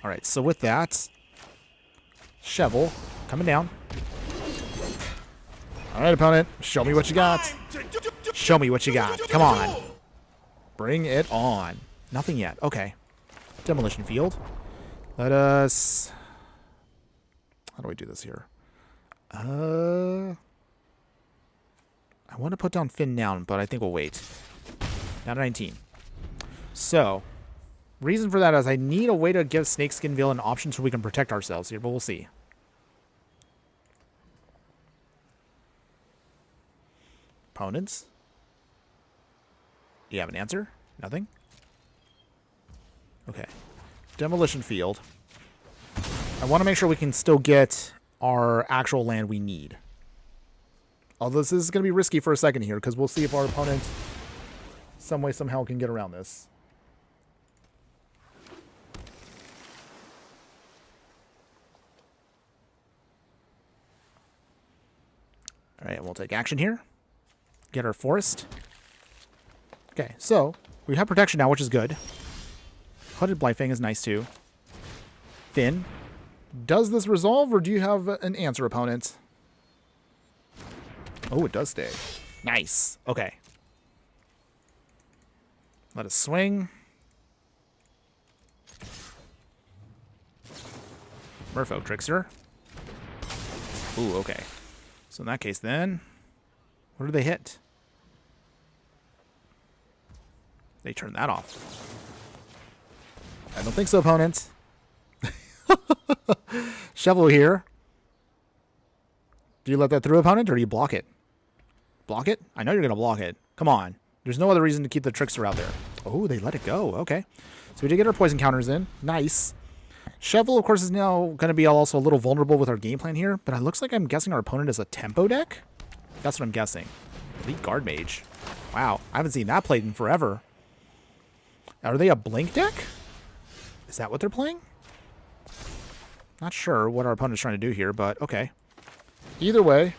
Alright, so with that, Shovel coming down. Alright, opponent, show me what you got. Show me what you got. Come on. Bring it on. Nothing yet. Okay. Demolition Field. Let us... How do we do this here? I want to put down Finn down, but I think we'll wait. Down to 19. So, reason for that is I need a way to give Snakeskinville an option so we can protect ourselves here, but we'll see. Opponents? Do you have an answer? Nothing? Okay. Demolition Field. I want to make sure we can still get our actual land we need. Although this is going to be risky for a second here, because we'll see if our opponent some way, somehow can get around this. All right, we'll take action here. Get our forest. Okay, so we have protection now, which is good. Hooded Blightfang is nice too. Finn. Does this resolve, or do you have an answer, opponent? Oh, it does stay. Nice. Okay. Let us swing. Merfolk Trickster. Ooh, okay. So in that case then, what do they hit? They turn that off. I don't think so, opponent. Shovel here. Do you let that through, opponent, or do you block it? Block it? I know you're going to block it. Come on. There's no other reason to keep the Trickster out there. Oh, they let it go. Okay. So we did get our poison counters in. Nice. Shovel, of course, is now going to be also a little vulnerable with our game plan here, but it looks like I'm guessing our opponent is a tempo deck. That's what I'm guessing. Elite Guard Mage. Wow. I haven't seen that played in forever. Are they a blink deck? Is that what they're playing? Not sure what our opponent's trying to do here, but okay. Either way,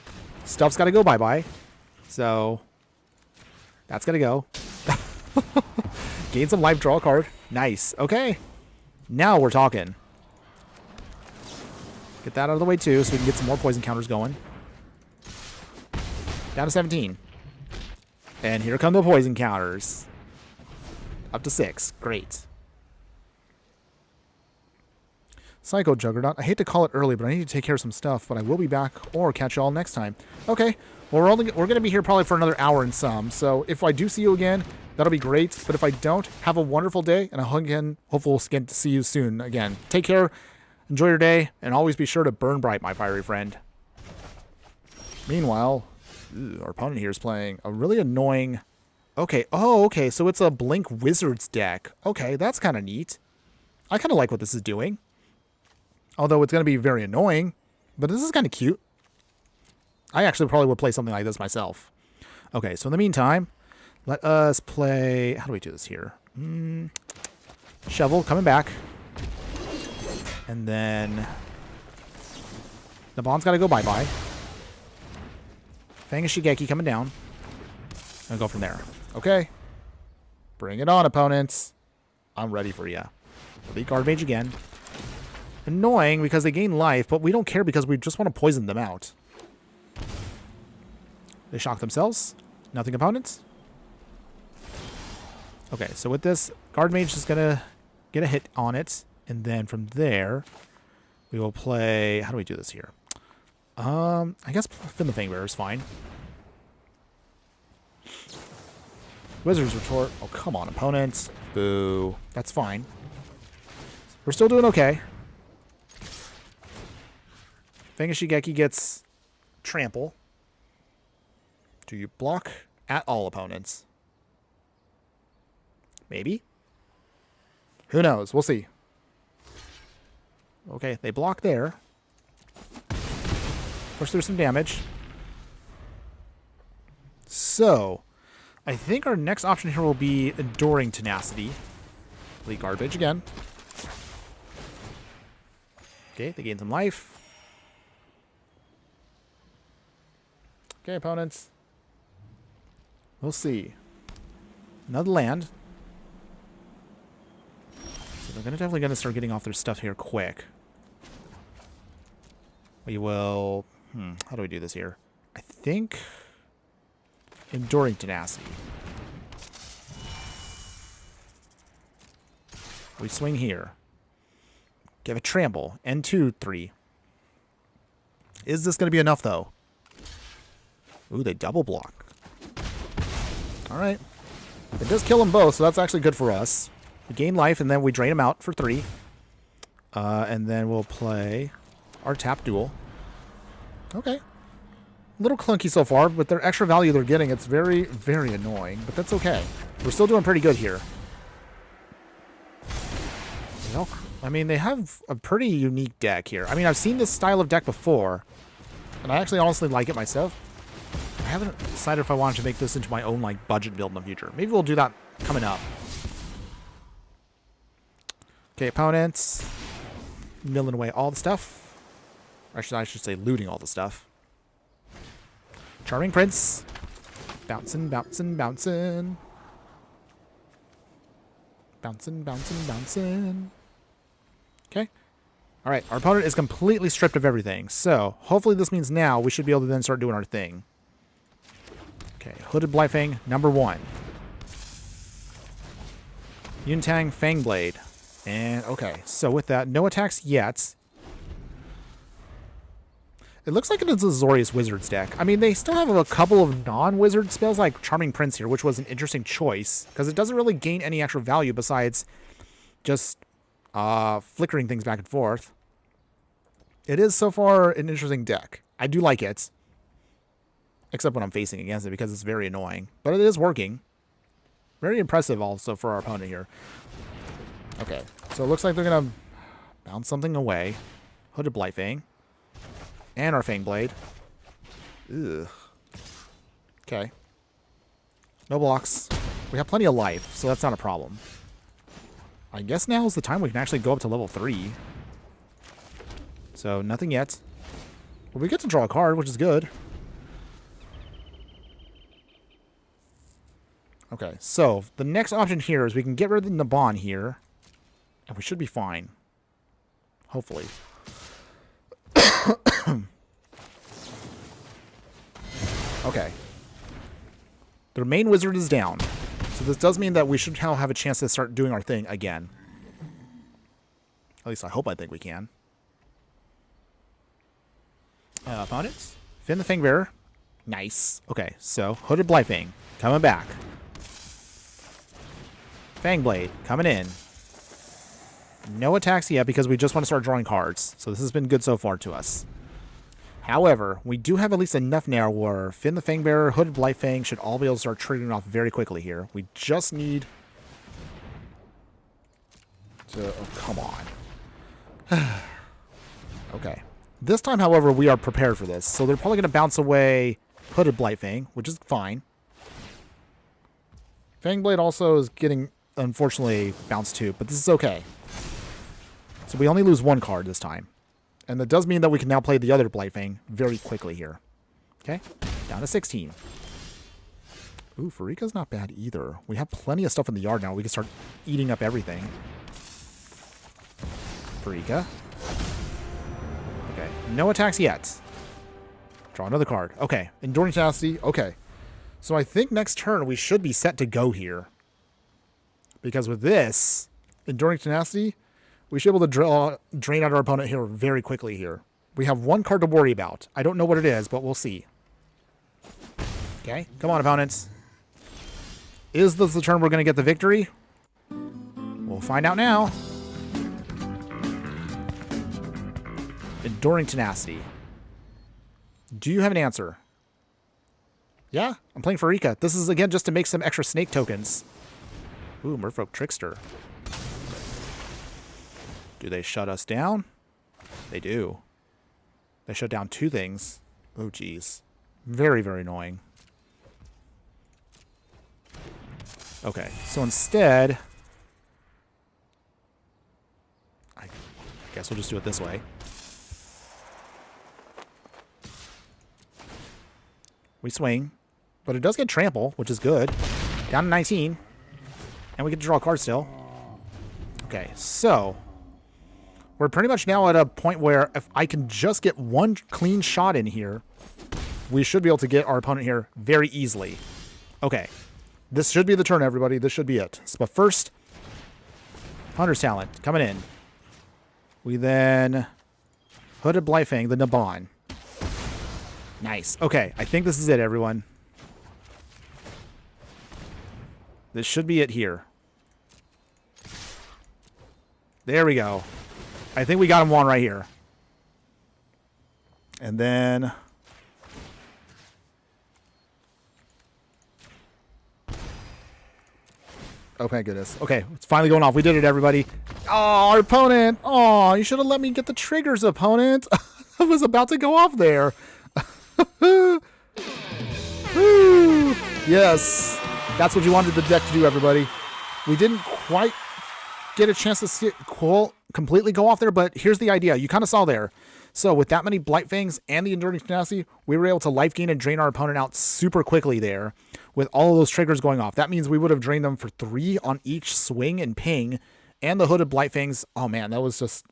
stuff's got to go bye-bye. So, that's got to go. Gain some life, draw a card. Nice. Okay. Now we're talking. Get that out of the way, too, so we can get some more poison counters going. Down to 17. And here come the poison counters. Up to 6. Great. Psycho Juggernaut. I hate to call it early, but I need to take care of some stuff, but I will be back or catch y'all next time. Okay. Well, we're going to be here probably for another hour and some, so if I do see you again, that'll be great. But if I don't, have a wonderful day, and hopefully we'll get to see you soon again. Take care, enjoy your day, and always be sure to burn bright, my fiery friend. Meanwhile, our opponent here is playing a really annoying... Okay, oh, okay, so it's a Blink Wizards deck. Okay, that's kind of neat. I kind of like what this is doing. Although it's going to be very annoying, but this is kind of cute. I actually probably would play something like this myself. Okay, so in the meantime, let us play... How do we do this here? Shovel coming back. And then... The bond's got to go bye-bye. Fang Shigeki coming down. And go from there. Okay. Bring it on, opponents. I'm ready for you. Elite Guard Mage again. Annoying because they gain life, but we don't care because we just want to poison them out. They shock themselves. Nothing, opponents. Okay, so with this, Guard Mage is going to get a hit on it. And then from there, we will play... How do we do this here? I guess Finn the Fangbearer is fine. Wizard's Retort. Oh, come on, opponents. Boo. That's fine. We're still doing okay. Fang Shigeki gets Trample. Do you block at all, opponents? Maybe? Who knows? We'll see. Okay, they block there. Push through some damage. So, I think our next option here will be Enduring Tenacity. Elite Garbage again. Okay, they gain some life. Okay, opponents. We'll see. Another land. So they're definitely going to start getting off their stuff here quick. We will... how do we do this here? I think... Enduring Tenacity. We swing here. Give a Trample. N2, 3. Is this going to be enough, though? Ooh, they double block. Alright. It does kill them both, so that's actually good for us. We gain life, and then we drain them out for 3. And then we'll play our tap duel. Okay. A little clunky so far, but their extra value they're getting, it's very, very annoying. But that's okay. We're still doing pretty good here. Well, I mean, they have a pretty unique deck here. I mean, I've seen this style of deck before, and I actually honestly like it myself. I haven't decided if I wanted to make this into my own, like, budget build in the future. Maybe we'll do that coming up. Okay, opponents. Milling away all the stuff. Or I should say looting all the stuff. Charming Prince. Bouncing, bouncing, bouncing. Bouncing, bouncing, bouncing. Okay. All right, our opponent is completely stripped of everything. So hopefully this means now we should be able to then start doing our thing. Okay, Hooded Blightfang, number 1. Yuntang Fangblade. And, okay, so with that, no attacks yet. It looks like it is a Azorius Wizards deck. I mean, they still have a couple of non-wizard spells like Charming Prince here, which was an interesting choice, because it doesn't really gain any actual value besides just flickering things back and forth. It is so far an interesting deck. I do like it. Except when I'm facing against it, because it's very annoying. But it is working. Very impressive also for our opponent here. Okay, so it looks like they're going to bounce something away. Hooded Blightfang. And our Fangblade. Ugh. Okay. No blocks. We have plenty of life, so that's not a problem. I guess now is the time we can actually go up to level 3. So, nothing yet. Well, we get to draw a card, which is good. Okay, so the next option here is we can get rid of the Naban here, and we should be fine. Hopefully. Okay. Their main wizard is down. So this does mean that we should now have a chance to start doing our thing again. At least I think we can. Opponents? Finn the Fangbearer. Nice. Okay, so Hooded Blightfang coming back. Fangblade coming in. No attacks yet because we just want to start drawing cards. So this has been good so far to us. However, we do have at least enough now where Finn the Fangbearer, Hooded Blightfang should all be able to start triggering off very quickly here. We just need to... Oh, come on. Okay. This time, however, we are prepared for this. So they're probably going to bounce away Hooded Blightfang, which is fine. Fangblade also is getting, unfortunately, bounced too, but this is okay. So we only lose one card this time. And that does mean that we can now play the other Blightfang very quickly here. Okay, down to 16. Ooh, Farika's not bad either. We have plenty of stuff in the yard now. We can start eating up everything. Farika. Okay, no attacks yet. Draw another card. Okay, Enduring Tenacity. Okay. So I think next turn we should be set to go here. Because with this, Enduring Tenacity, we should be able to drain out our opponent here very quickly here. We have one card to worry about. I don't know what it is, but we'll see. Okay, come on, opponents. Is this the turn we're going to get the victory? We'll find out now. Enduring Tenacity. Do you have an answer? Yeah, I'm playing Farika. This is, again, just to make some extra snake tokens. Ooh, Merfolk Trickster. Do they shut us down? They do. They shut down two things. Oh, geez. Very, very annoying. Okay, so instead... I guess we'll just do it this way. We swing, but it does get trample, which is good. Down to 19. And we get to draw a card still. Okay, so... we're pretty much now at a point where if I can just get one clean shot in here, we should be able to get our opponent here very easily. Okay. This should be the turn, everybody. This should be it. But first, Hunter's Talent coming in. We then Hooded Blightfang, the Naban. Nice. Okay, I think this is it, everyone. This should be it here. There we go. I think we got him one right here. And then... oh, my goodness. Okay, it's finally going off. We did it, everybody. Oh, our opponent. Oh, you should have let me get the triggers, opponent. I was about to go off there. Yes. That's what you wanted the deck to do, everybody. We didn't quite get a chance to see it completely go off there, but here's the idea. You kind of saw there. So with that many Blightfangs and the Enduring Tenacity, we were able to life gain and drain our opponent out super quickly there with all of those triggers going off. That means we would have drained them for 3 on each swing and ping. And the Hooded Blightfangs, oh man, that was just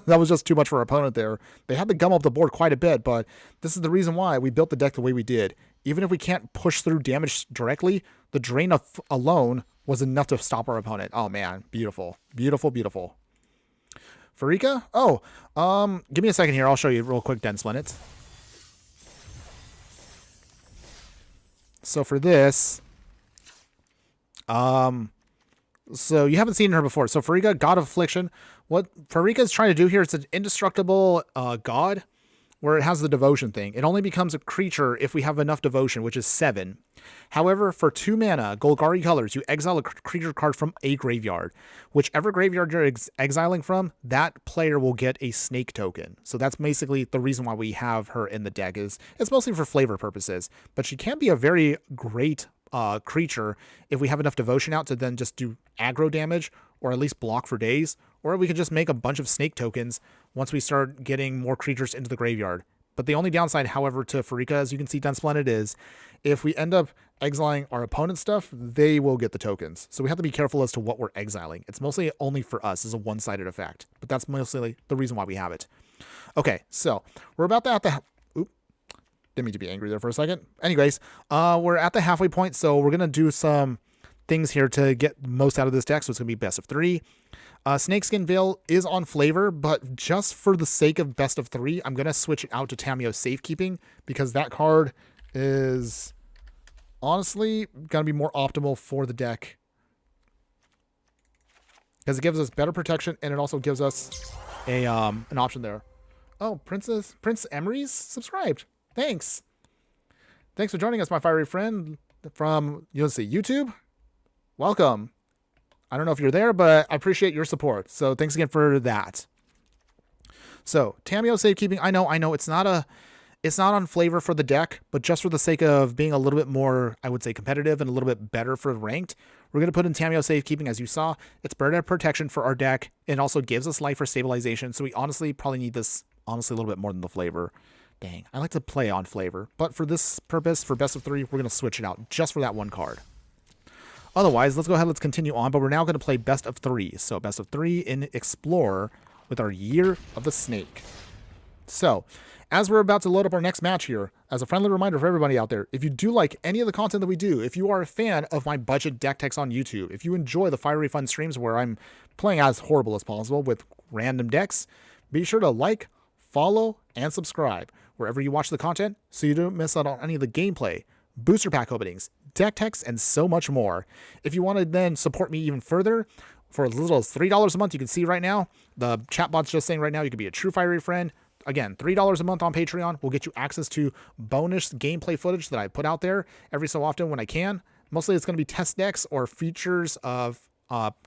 that was just too much for our opponent there. They had to gum up the board quite a bit, but this is the reason why we built the deck the way we did. Even if we can't push through damage directly, the drain of alone was enough to stop our opponent. Oh man, beautiful. Beautiful, beautiful. Farika? Oh, give me a second here. I'll show you real quick Dense Planet. So for this, so you haven't seen her before. So Farika, God of Affliction. What Farika is trying to do here is an indestructible god where it has the devotion thing. It only becomes a creature if we have enough devotion, which is 7. However, for 2 mana, Golgari colors, you exile a creature card from a graveyard. Whichever graveyard you're exiling from, that player will get a snake token. So that's basically the reason why we have her in the deck. Is it's mostly for flavor purposes, but she can be a very great creature if we have enough devotion out to then just do aggro damage or at least block for days, or we could just make a bunch of snake tokens once we start getting more creatures into the graveyard. But the only downside, however, to Farika, as you can see Dense Planet, is if we end up exiling our opponent's stuff, they will get the tokens. So we have to be careful as to what we're exiling. It's mostly only for us as a one-sided effect, but that's mostly the reason why we have it. Okay, so we're about to have to... Didn't mean to be angry there for a second. Anyways, we're at the halfway point, so we're going to do some things here to get most out of this deck. So it's going to be best of 3. Snakeskin Veil is on flavor, but just for the sake of best of 3, I'm going to switch it out to Tamiyo Safekeeping because that card is honestly going to be more optimal for the deck because it gives us better protection and it also gives us a an option there. Oh, Prince Emery's subscribed. Thanks for joining us, my fiery friend from YouTube. Welcome. I don't know if you're there, but I appreciate your support. So thanks again for that. So Tamiyo Safekeeping, I know it's not on flavor for the deck, but just for the sake of being a little bit more, I would say, competitive and a little bit better for ranked, we're going to put in Tamiyo Safekeeping. As you saw, it's better protection for our deck. It also gives us life for stabilization. So we honestly probably need this a little bit more than the flavor. Dang, I like to play on flavor, but for this purpose, for best of 3, we're going to switch it out just for that one card. Otherwise, let's go ahead, let's continue on, but we're now going to play best of 3. So best of 3 in Explorer with our Year of the Snake. So, as we're about to load up our next match here, as a friendly reminder for everybody out there, if you do like any of the content that we do, if you are a fan of my budget deck techs on YouTube, if you enjoy the fiery fun streams where I'm playing as horrible as possible with random decks, be sure to like, follow, and subscribe wherever you watch the content so you don't miss out on any of the gameplay, booster pack openings, deck techs, and so much more. If you want to then support me even further, for as little as $3 a month, you can see right now, the chatbot's just saying right now, you can be a true fiery friend. Again, $3 a month on Patreon will get you access to bonus gameplay footage that I put out there every so often when I can. Mostly it's going to be test decks or features of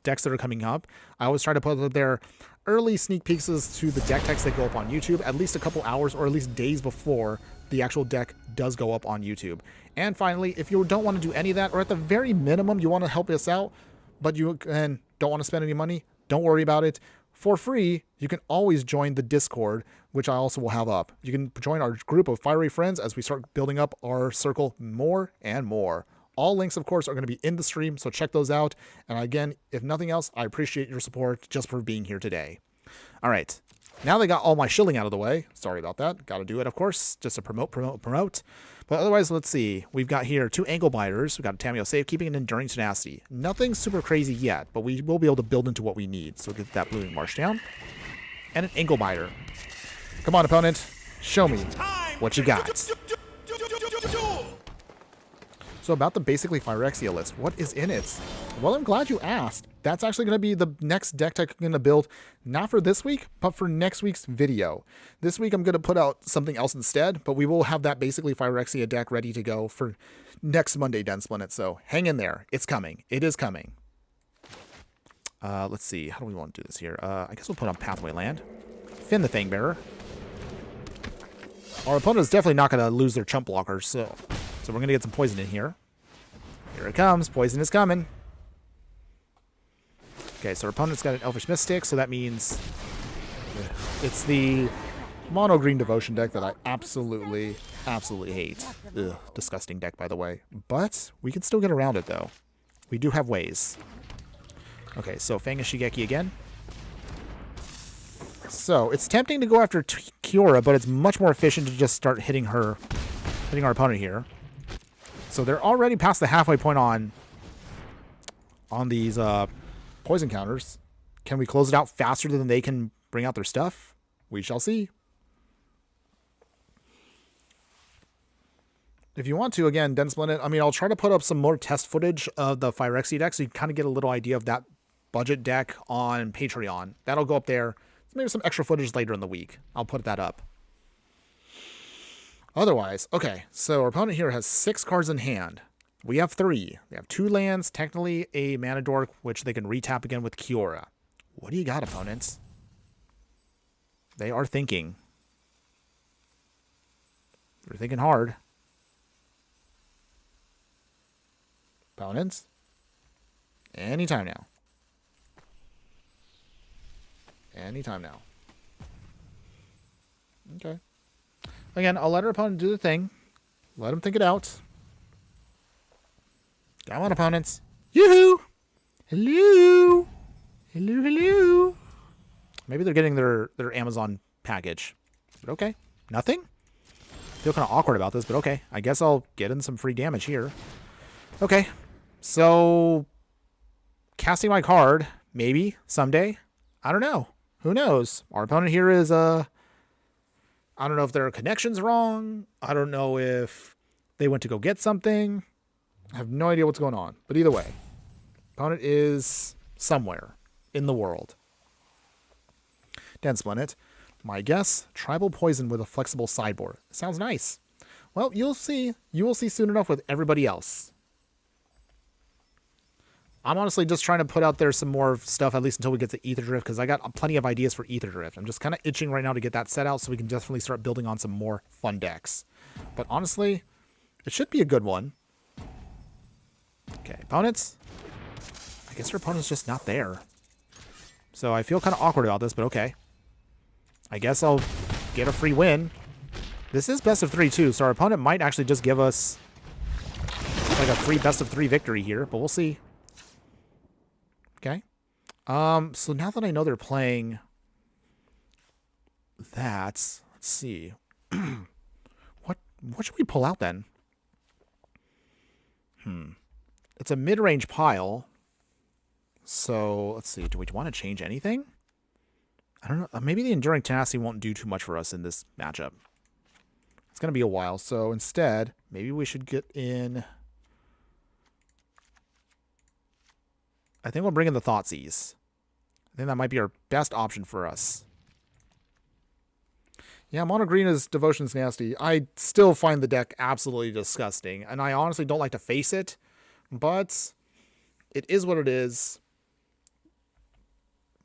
decks that are coming up. I always try to put out there early sneak peeks to the deck techs that go up on YouTube at least a couple hours or at least days before the actual deck does go up on YouTube. And finally, if you don't want to do any of that, or at the very minimum you want to help us out, but you don't want to spend any money, don't worry about it. For free, you can always join the Discord, which I also will have up. You can join our group of fiery friends as we start building up our circle more and more. All links, of course, are going to be in the stream, so check those out. And again, if nothing else, I appreciate your support just for being here today. All right. Now they got all my shilling out of the way. Sorry about that. Got to do it, of course, just to promote. But otherwise, let's see. We've got here 2 Ankle Biters. We've got Tamiyo Safekeeping and Enduring Tenacity. Nothing super crazy yet, but we will be able to build into what we need. So we'll get that Blooming Marsh down. And an Ankle Biter. Come on, opponent. Show me what you got. So about the basically Phyrexia list, what is in it? Well, I'm glad you asked. That's actually going to be the next deck tech I'm going to build, not for this week, but for next week's video. This week I'm going to put out something else instead, but we will have that basically Phyrexia deck ready to go for next Monday Dense Planet. So hang in there. It's coming. It is coming. Let's see. How do we want to do this here? I guess we'll put on Pathway Land. Finn the Fangbearer. Our opponent is definitely not going to lose their chump blockers, so we're going to get some poison in here. Here it comes. Poison is coming. Okay, so our opponent's got an Elvish Mystic, so that means it's the mono green devotion deck that I absolutely hate. Ugh, disgusting deck, by the way. But we can still get around it, though. We do have ways. Okay, so Fanga Shigeki again. So it's tempting to go after Kiora, but it's much more efficient to just start hitting our opponent here. So they're already past the halfway point on these poison counters. Can we close it out faster than they can bring out their stuff? We shall see. If you want to, again, Den Splendid, I mean, I'll try to put up some more test footage of the Phyrexia deck so you can kind of get a little idea of that budget deck on Patreon. That'll go up there. Maybe some extra footage later in the week. I'll put that up. Otherwise, okay, so our opponent here has 6 cards in hand. We have 3. They have 2 lands, technically a mana dork, which they can retap again with Kiora. What do you got, opponents? They are thinking. They're thinking hard. Opponents? Anytime now. Anytime now. Okay. Again, I'll let our opponent do the thing. Let him think it out. Come on, opponents. Yoo-hoo! Hello! Hello, hello! Maybe they're getting their Amazon package. But okay. Nothing? Feel kind of awkward about this, but okay. I guess I'll get in some free damage here. Okay. So, casting my card, maybe, someday. I don't know. Who knows? Our opponent here is, I don't know if their connection's wrong. I don't know if they went to go get something. I have no idea what's going on. But either way, opponent is somewhere in the world. Den Splendid. My guess, tribal poison with a flexible sideboard. Sounds nice. Well, you'll see. You will see soon enough with everybody else. I'm honestly just trying to put out there some more stuff, at least until we get to Ether Drift, because I got plenty of ideas for Ether Drift. I'm just kind of itching right now to get that set out so we can definitely start building on some more fun decks. But honestly, it should be a good one. Okay, opponents. I guess our opponent's just not there. So I feel kind of awkward about this, but okay. I guess I'll get a free win. This is best of 3 too, so our opponent might actually just give us like a free best of 3 victory here, but we'll see. Okay. So now that I know they're playing that, let's see. What should we pull out then? It's a mid-range pile. So let's see. Do we want to change anything? I don't know. Maybe the Enduring Tenacity won't do too much for us in this matchup. It's going to be a while. So instead, maybe we should get in. I think we'll bring in the Thoughtseize. I think that might be our best option for us. Yeah, Mono Green is Devotion's nasty. I still find the deck absolutely disgusting, and I honestly don't like to face it, but it is what it is.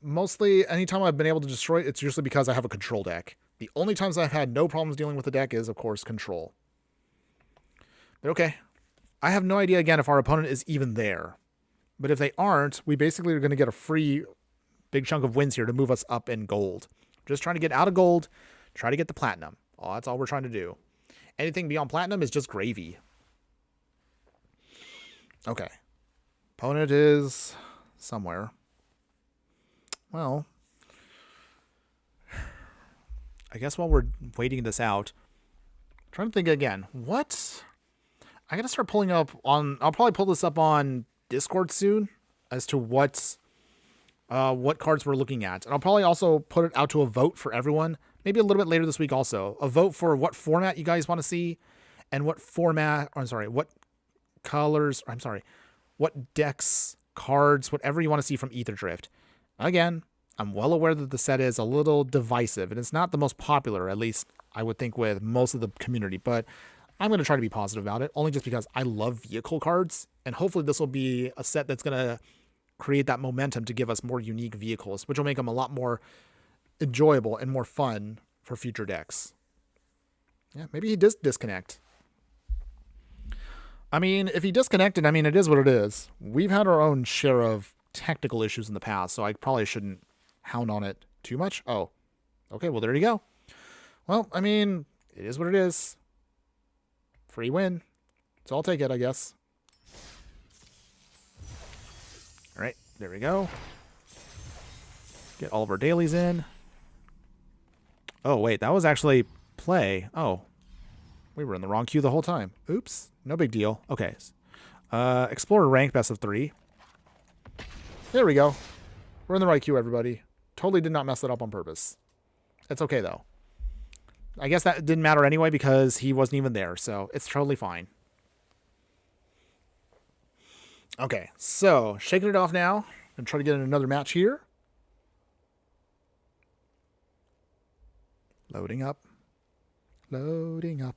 Mostly, anytime I've been able to destroy it, it's usually because I have a control deck. The only times I've had no problems dealing with the deck is, of course, control. But okay. I have no idea, again, if our opponent is even there. But if they aren't, we basically are going to get a free big chunk of wins here to move us up in gold. Just trying to get out of gold, try to get the platinum. Oh, that's all we're trying to do. Anything beyond platinum is just gravy. Okay. Opponent is somewhere. Well, I guess while we're waiting this out, I'm trying to think again. What? I got to start pulling up on... I'll probably pull this up on Discord soon as to what cards we're looking at. And I'll probably also put it out to a vote for everyone. Maybe a little bit later this week also. A vote for what format you guys want to see and what format... Or I'm sorry, what colors... Or I'm sorry, what decks, cards, whatever you want to see from Ether Drift. Again, I'm well aware that the set is a little divisive, and it's not the most popular, at least I would think with most of the community, but I'm going to try to be positive about it, only just because I love vehicle cards, and hopefully this will be a set that's going to create that momentum to give us more unique vehicles, which will make them a lot more enjoyable and more fun for future decks. Yeah, maybe he does disconnect. I mean, if he disconnected, I mean, it is what it is. We've had our own share of technical issues in the past, so I probably shouldn't hound on it too much. Oh, okay, well, there you go. Well, I mean, it is what it is. Free win. So I'll take it, I guess. All right, there we go. Get all of our dailies in. Oh, wait, that was actually play. Oh, we were in the wrong queue the whole time. Oops, no big deal. Okay. Explorer rank, best of 3. There we go. We're in the right queue, everybody. Totally did not mess it up on purpose. It's okay, though. I guess that didn't matter anyway because he wasn't even there, so it's totally fine. Okay, so shaking it off now and try to get in another match here. Loading up. Loading up.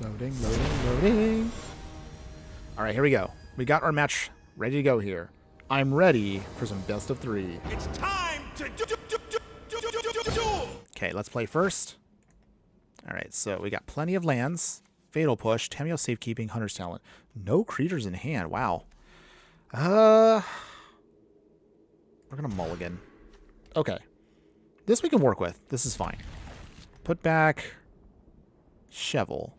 Loading, loading, loading. All right, here we go. We got our match ready to go here. I'm ready for some best of 3. It's time to do. Okay, let's play first. All right, so we got plenty of lands. Fatal Push, Tameo Safekeeping, Hunter's Talent. No creatures in hand. Wow. We're going to mulligan. Okay. This we can work with. This is fine. Put back Shovel.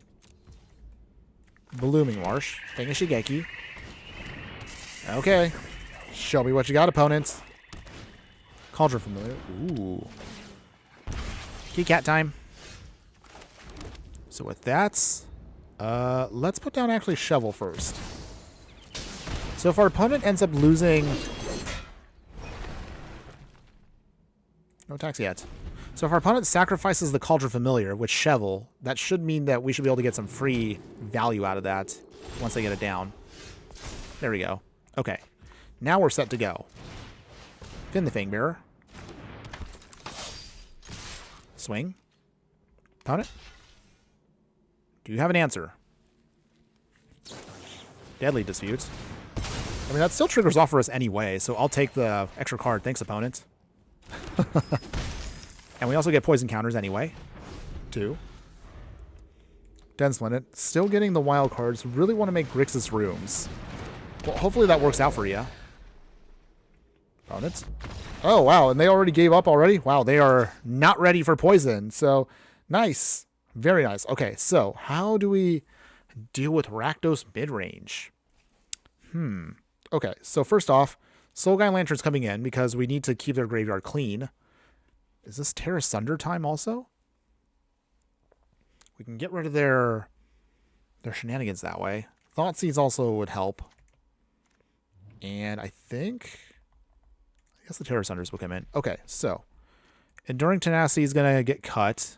Blooming Marsh. Thing of Shigeki. Okay. Show me what you got, opponents. Cauldron Familiar. Ooh. Key cat time. So with that, let's put down actually Shovel first. So if our opponent ends up losing... No attacks yet. So if our opponent sacrifices the Cauldron Familiar with Shovel, that should mean that we should be able to get some free value out of that once they get it down. There we go. Okay. Now we're set to go. Fin the Fangbearer. Swing. Opponent. Do you have an answer? Deadly Dispute. I mean, that still triggers off for us anyway, so I'll take the extra card. Thanks, opponent. And we also get poison counters anyway. 2. Dense Linnet. Still getting the wild cards. Really want to make Grixis Rooms. Well, hopefully that works out for you. Opponents. Oh, wow. And they already gave up already? Wow, they are not ready for poison. So, nice. Very nice. Okay, so how do we deal with Rakdos mid-range? Okay, so first off, Soulguy Lantern's coming in because we need to keep their graveyard clean. Is this Terra Sunder time also? We can get rid of their shenanigans that way. Thoughtseize also would help. And I guess the Terra Sunders will come in. Okay, so Enduring Tenacity is going to get cut.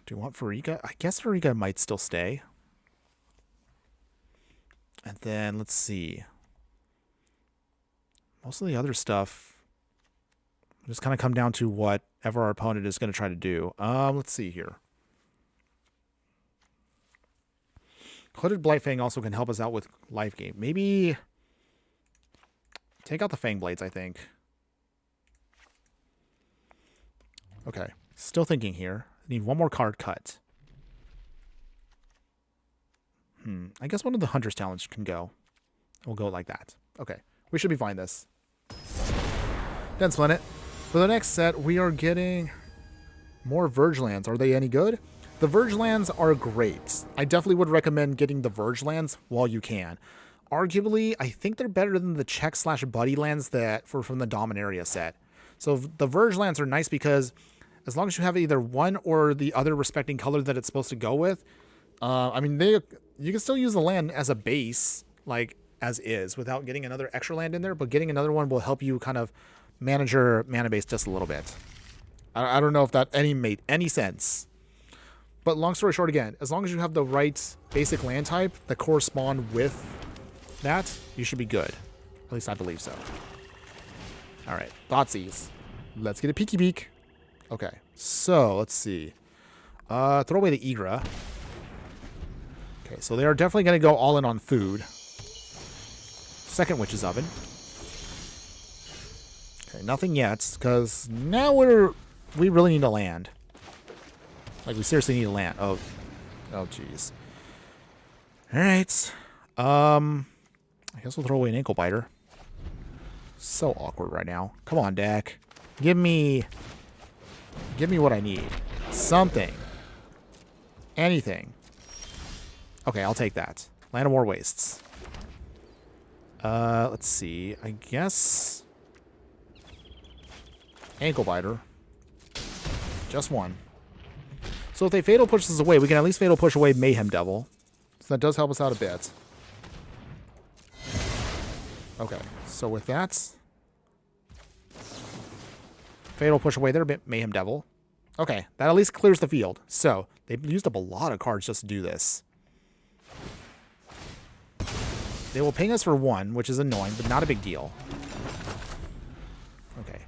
Do you want Farika? I guess Farika might still stay. And then, let's see. Most of the other stuff just kind of come down to whatever our opponent is going to try to do. Let's see here. Hooded Blightfang also can help us out with life gain. Maybe take out the Fang Blades, I think. Okay. Still thinking here. I need one more card cut. I guess one of the Hunter's Talents can go. We'll go like that. Okay. We should be fine this. Dense Linnet. For the next set, we are getting more Verge Lands. Are they any good? The Verge Lands are great. I definitely would recommend getting the Verge Lands while you can. Arguably, I think they're better than the Check/Buddy Lands from the Dominaria set. So the Verge Lands are nice because as long as you have either one or the other respecting color that it's supposed to go with, I mean, you can still use the land as a base, like as is, without getting another extra land in there, but getting another one will help you kind of manage your mana base just a little bit. I don't know if that made any sense. But long story short, again, as long as you have the right basic land type that correspond with that, you should be good. At least I believe so. All right, Thoughtseize. Let's get a peeky beak. Okay, so let's see. Throw away the Igra. Okay, so they are definitely going to go all in on food. Second Witch's Oven. Okay, nothing yet, because now we really need to land. Like, we seriously need to land. Oh, jeez. All right. I guess we'll throw away an Ankle Biter. So awkward right now. Come on, deck. Give me what I need. Something. Anything. Okay, I'll take that. Land of War Wastes. Let's see. I guess Ankle Biter. Just one. So if they Fatal Push this away, we can at least Fatal Push away Mayhem Devil. So that does help us out a bit. Okay, so with that, Fatal Push away their Mayhem Devil. Okay, that at least clears the field. So they've used up a lot of cards just to do this. They will ping us for 1, which is annoying, but not a big deal. Okay.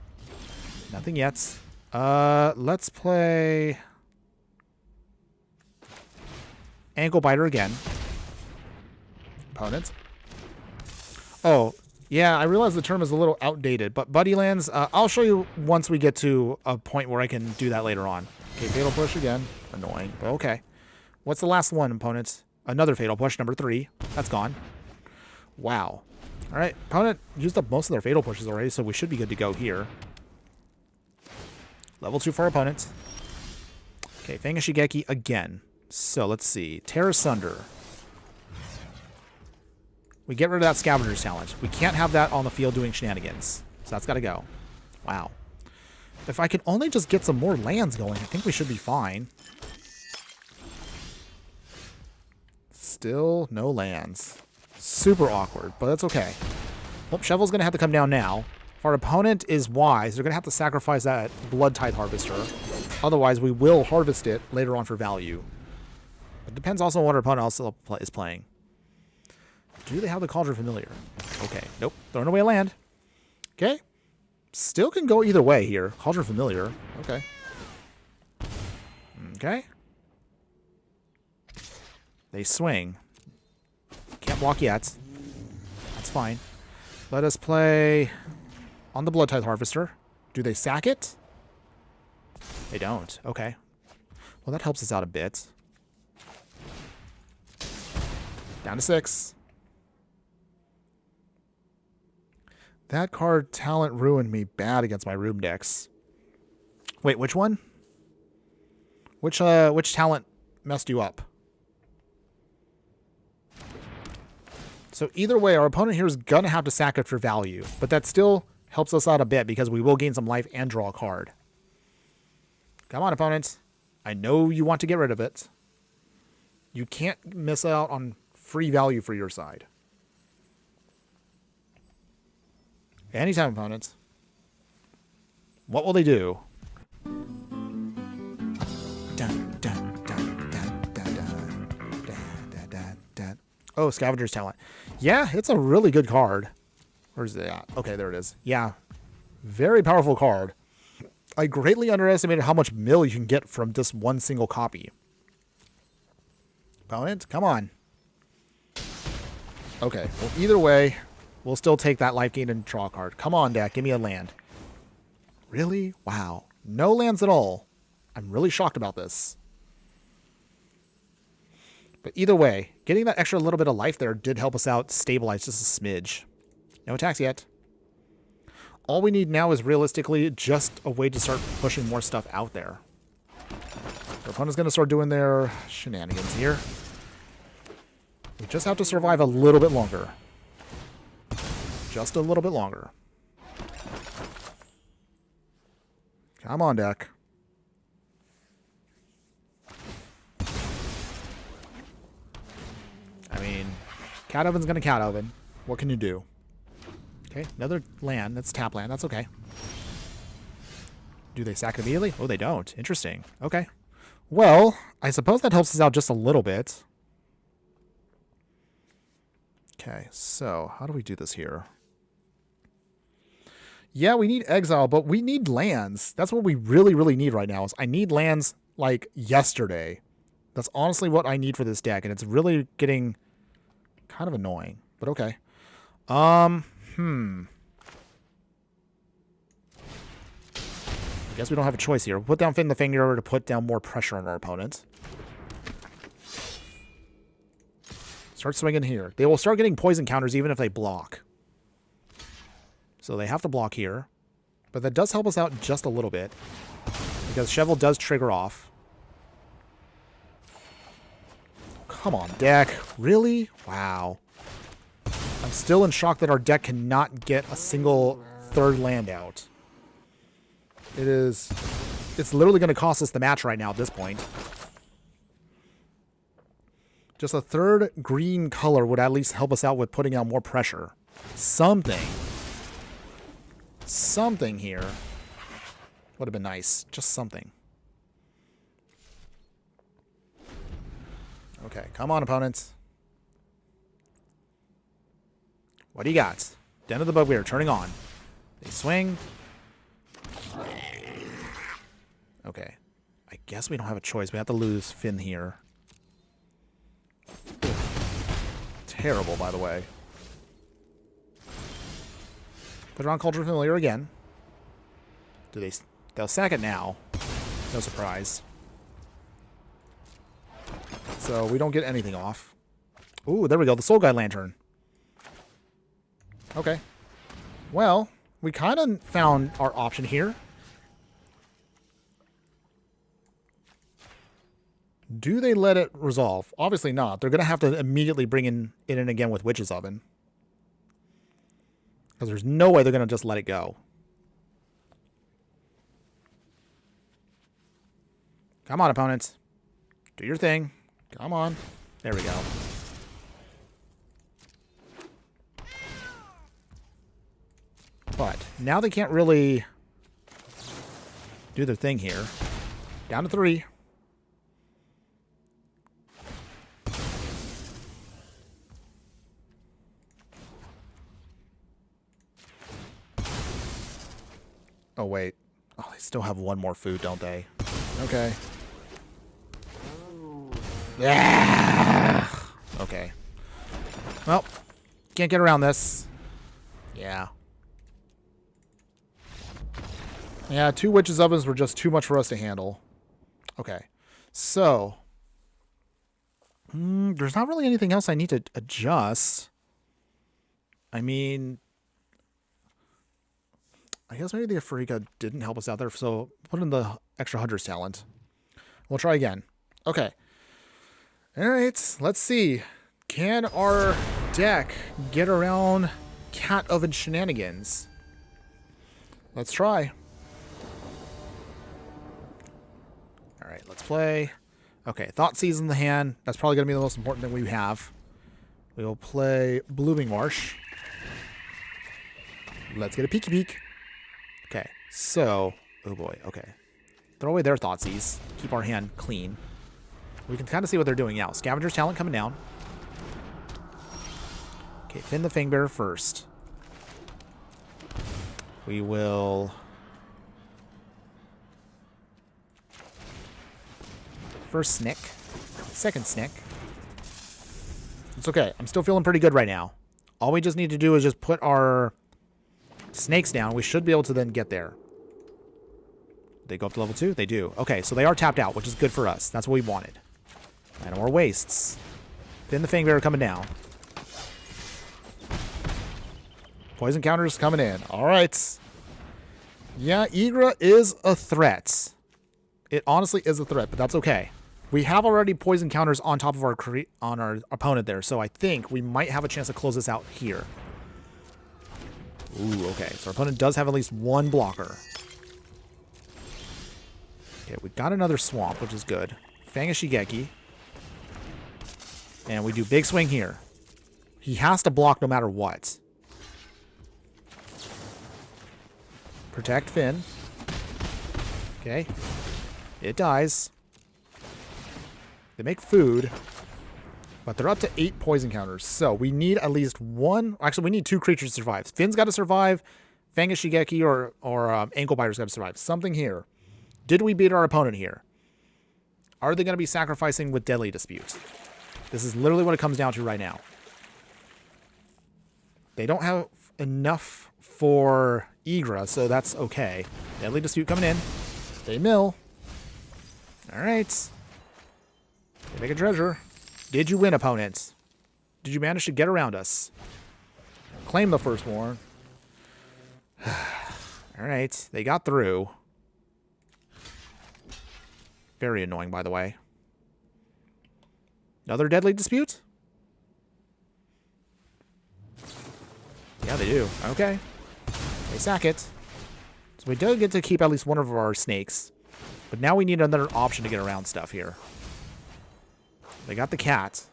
Nothing yet. Let's play Ankle Biter again. Opponent. Oh, yeah, I realize the term is a little outdated, but Buddy Lands, I'll show you once we get to a point where I can do that later on. Okay, Fatal Push again. Annoying, but okay. What's the last one, opponent? Another Fatal Push, number 3. That's gone. Wow. All right, opponent used up most of their Fatal Pushes already, so we should be good to go here. Level 2 for our opponent. Okay, Fang of Shigeki again. So let's see. Tear Asunder. We get rid of that Scavenger's Talent. We can't have that on the field doing shenanigans. So that's got to go. Wow. If I could only just get some more lands going, I think we should be fine. Still no lands. Super awkward, but that's okay. Well, Shovel's going to have to come down now. If our opponent is wise, they're going to have to sacrifice that Blood Tithe Harvester. Otherwise, we will harvest it later on for value. It depends also on what our opponent also is playing. Do they have the Cauldron Familiar? Okay. Nope. Throwing away a land. Okay. Still can go either way here. Cauldron Familiar. Okay. Okay. They swing. Can't block yet. That's fine. Let us play on the Blood Tithe Harvester. Do they sack it? They don't. Okay. Well, that helps us out a bit. Down to 6. That card talent ruined me bad against my room decks. Wait, which one? Which talent messed you up? So either way, our opponent here is going to have to sack it for value. But that still helps us out a bit because we will gain some life and draw a card. Come on, opponents. I know you want to get rid of it. You can't miss out on free value for your side. Anytime, opponents. What will they do? Oh, Scavenger's Talent. Yeah, it's a really good card. Where's it at? Okay, there it is. Yeah, very powerful card. I greatly underestimated how much mill you can get from just one single copy. Opponent, come on. Okay, well, either way, we'll still take that life gain and draw a card. Come on, deck, give me a land. Really? Wow. No lands at all. I'm really shocked about this. But either way, getting that extra little bit of life there did help us out stabilize just a smidge. No attacks yet. All we need now is realistically just a way to start pushing more stuff out there. Our opponent's going to start doing their shenanigans here. We just have to survive a little bit longer. Just a little bit longer. Come on, deck. I mean, Cat Oven's going to Cat Oven. What can you do? Okay, another land. That's tap land. That's okay. Do they sack immediately? Oh, they don't. Interesting. Okay. Well, I suppose that helps us out just a little bit. Okay, so how do we do this here? Yeah, we need exile, but we need lands. That's what we really, really need right now. Is I need lands like yesterday. That's honestly what I need for this deck, and it's really getting kind of annoying. But okay. I guess we don't have a choice here. We'll put down Fin the Finger to put down more pressure on our opponent. Start swinging here. They will start getting poison counters even if they block. So they have to block here. But that does help us out just a little bit. Because Shovel does trigger off. Come on, deck. Really? Wow. I'm still in shock that our deck cannot get a single third land out. It's literally going to cost us the match right now at this point. Just a third green color would at least help us out with putting out more pressure. Something here would have been nice. Just something. Okay, come on, opponents. What do you got? Den of the Bugbear turning on. They swing. Okay. I guess we don't have a choice. We have to lose Finn here. Terrible, by the way. Put it on Culture Familiar again. They'll sack it now. No surprise. So we don't get anything off. Ooh, there we go. The Soul Guide Lantern. Okay. Well, we kind of found our option here. Do they let it resolve? Obviously not. They're going to have to immediately bring it in again with Witch's Oven. Because there's no way they're going to just let it go. Come on, opponents. Do your thing. Come on. There we go. But now they can't really do their thing here. Down to 3. Oh, wait. Oh, they still have one more food, don't they? Okay. Yeah. Okay. Well, can't get around this. Yeah. Yeah, 2 Witch's Ovens were just too much for us to handle. Okay. So, there's not really anything else I need to adjust. I mean, I guess maybe the Afrika didn't help us out there, so put in the extra Hunter's Talent. We'll try again. Okay. Alright, let's see. Can our deck get around Cat Oven shenanigans? Let's try. Alright, let's play. Okay, Thoughtseize in the hand. That's probably going to be the most important thing we have. We will play Blooming Marsh. Let's get a peeky peek. Okay, so... Oh boy, okay. Throw away their Thoughtseize. Keep our hand clean. We can kind of see what they're doing now. Scavenger's Talent coming down. Okay, Finn the Fangbearer first. We will... First Snick. Second Snick. It's okay. I'm still feeling pretty good right now. All we just need to do is just put our snakes down. We should be able to then get there. They go up to level 2? They do. Okay, so they are tapped out, which is good for us. That's what we wanted. And more wastes. Finn the Fangbearer coming down. Poison counters coming in. All right. Yeah, Igra is a threat. It honestly is a threat, but that's okay. We have already poison counters on top of our opponent there, so I think we might have a chance to close this out here. Ooh, okay. So our opponent does have at least one blocker. Okay, we got another swamp, which is good. Fang of Shigeki. And we do big swing here. He has to block no matter what. Protect Finn. Okay. It dies. They make food. But they're up to 8 poison counters. So we need at least one. Actually, we need 2 creatures to survive. Finn's got to survive. Fang of Shigeki or Ankle Biter's got to survive. Something here. Did we beat our opponent here? Are they going to be sacrificing with Deadly Dispute? This is literally what it comes down to right now. They don't have enough for Igra, so that's okay. Deadly Dispute coming in. They mill. Alright. They make a treasure. Did you win, opponents? Did you manage to get around us? Claim the firstborn. All right, they got through. Very annoying, by the way. Another deadly dispute? Yeah, they do. Okay. They sack it. So we do get to keep at least one of our snakes. But now we need another option to get around stuff here. They got the cat.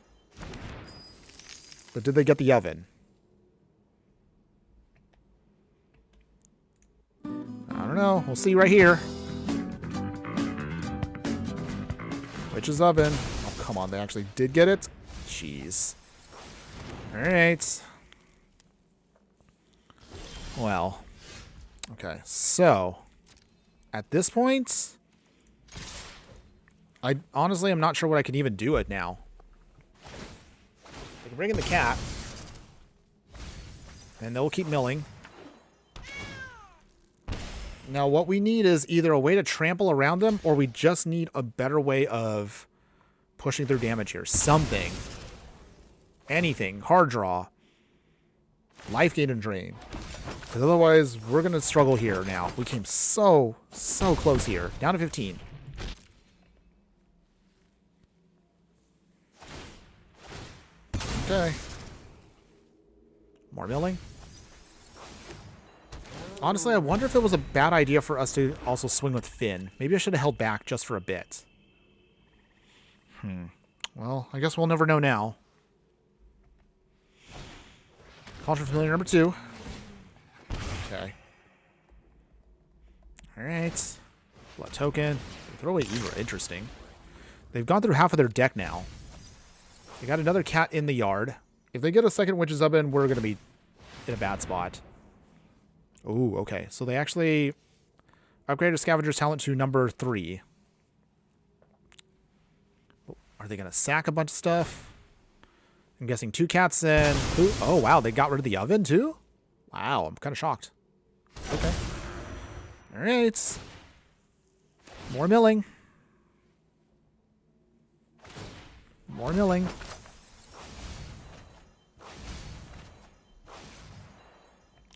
But did they get the oven? I don't know. We'll see right here. Witch's oven. Oh, come on. They actually did get it? Jeez. Alright. Well. Okay. So. At this point. I honestly am not sure what I can even do it now. I can bring in the cat. And they'll keep milling. Now, what we need is either a way to trample around them, or we just need a better way of pushing through damage here. Something. Anything. Card draw. Life gain and drain. Because otherwise, we're going to struggle here now. We came so close here. Down to 15. Okay. More milling. Honestly, I wonder if it was a bad idea for us to also swing with Finn. Maybe I should have held back just for a bit. Well, I guess we'll never know now. Culture Familiar number 2. Okay. Alright. Blood token. Throwaway Eager. Interesting. They've gone through half of their deck now. They got another cat in the yard. If they get a second Witch's Oven, we're going to be in a bad spot. Ooh, okay. So they actually upgraded Scavenger's Talent to number 3. Are they going to sack a bunch of stuff? I'm guessing 2 cats and... Ooh, oh, wow. They got rid of the oven, too? Wow, I'm kind of shocked. Okay. All right. More milling. More milling.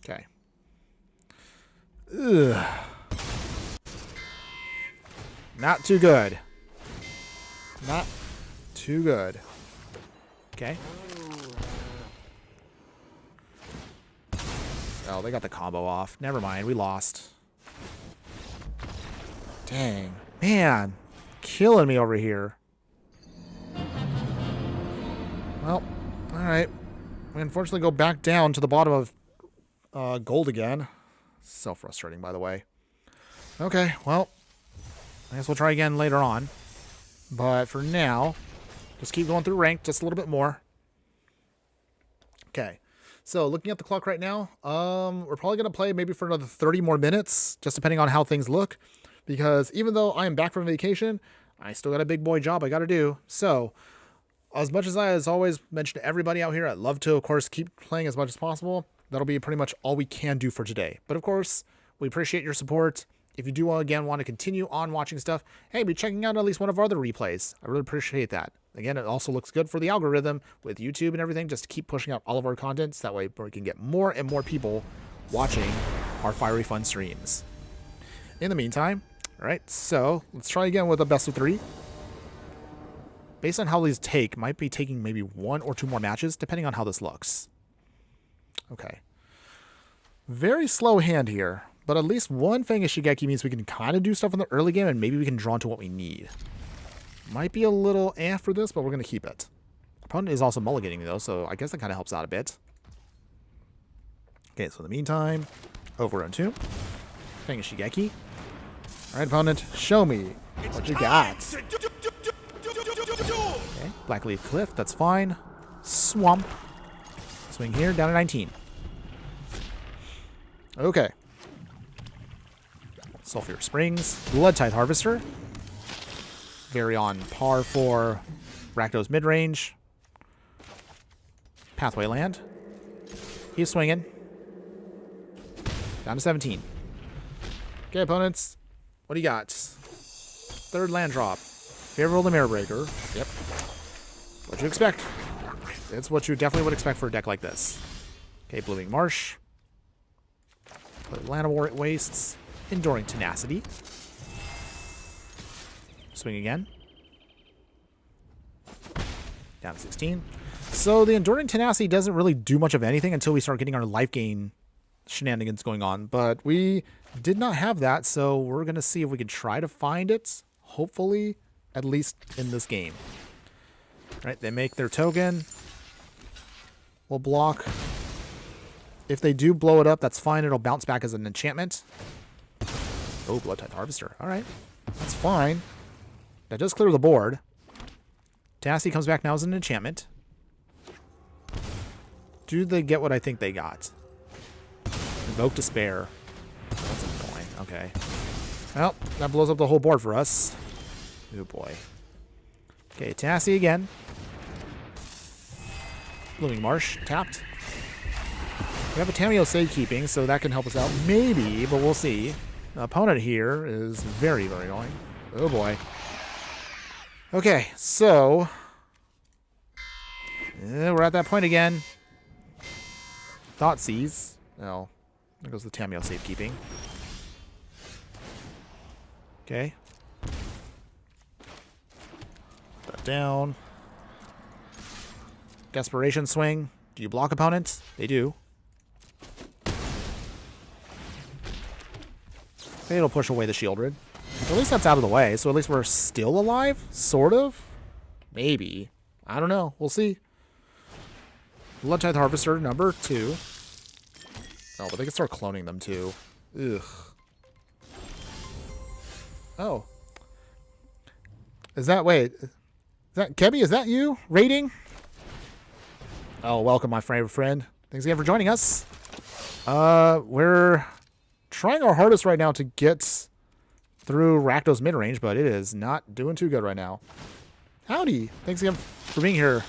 Okay. Ugh. Not too good. Not too good. Okay. Oh, they got the combo off. Never mind. We lost. Dang. Man. Killing me over here. Well, alright. We unfortunately go back down to the bottom of gold again. So frustrating, by the way. Okay, well, I guess we'll try again later on. But for now, just keep going through rank just a little bit more. Okay, so looking at the clock right now, we're probably going to play maybe for another 30 more minutes, just depending on how things look. Because even though I am back from vacation, I still got a big boy job I got to do. So, as much as I, as always, mention to everybody out here, I'd love to, of course, keep playing as much as possible. That'll be pretty much all we can do for today. But, of course, we appreciate your support. If you do, again, want to continue on watching stuff, hey, be checking out at least one of our other replays. I really appreciate that. Again, it also looks good for the algorithm with YouTube and everything, just to keep pushing out all of our content. So that way we can get more and more people watching our Fiery Fun streams. In the meantime, all right, so let's try again with a best of 3. Based on how these take, might be taking maybe 1 or 2 more matches, depending on how this looks. Okay. Very slow hand here, but at least one Fang Shigeki means we can kind of do stuff in the early game, and maybe we can draw into what we need. Might be a little for this, but we're going to keep it. Opponent is also mulliganing, though, so I guess that kind of helps out a bit. Okay, so in the meantime, over on 2. Fang Shigeki. All right, opponent, show me what you got. Okay, Blackleaf Cliff, that's fine. Swamp. Swing here, down to 19. Okay. Sulphur Springs. Blood Tithe Harvester. Very on par for Rakdos midrange. Pathway Land. He's swinging. Down to 17. Okay, opponents. What do you got? 3rd land drop. Favorable to Mirror Breaker. Yep. What you expect. It's what you definitely would expect for a deck like this. Okay, Blooming Marsh. Play Land of War Wastes. Enduring Tenacity. Swing again. Down to 16. So the Enduring Tenacity doesn't really do much of anything until we start getting our life gain shenanigans going on. But we did not have that, so we're going to see if we can try to find it. Hopefully, at least in this game. All right, they make their token. We'll block. If they do blow it up, that's fine. It'll bounce back as an enchantment. Oh, Blood Tithe Harvester. All right, that's fine. That does clear the board. Tenacity comes back now as an enchantment. Do they get what I think they got? Invoke Despair. That's annoying. Okay. Well, that blows up the whole board for us. Oh boy. Okay, Tenacity again. Blooming Marsh, tapped. We have a Tameo Safekeeping, so that can help us out. Maybe, but we'll see. The opponent here is very, very annoying. Oh boy. Okay, so... we're at that point again. Thoughtseize. Oh, there goes the Tameo Safekeeping. Okay. Put that down. Desperation Swing. Do you block opponents? They do. It'll push away the Shieldred. At least that's out of the way, so at least we're still alive? Sort of? Maybe. I don't know. We'll see. Blood Tithe Harvester, number 2. Oh, but they can start cloning them too. Ugh. Oh. Is that, wait. Is that, Kebby, is that you? Rating? Oh, welcome, my favorite friend. Thanks again for joining us. We're trying our hardest right now to get through Rakdos mid-range, but it is not doing too good right now. Howdy. Thanks again for being here.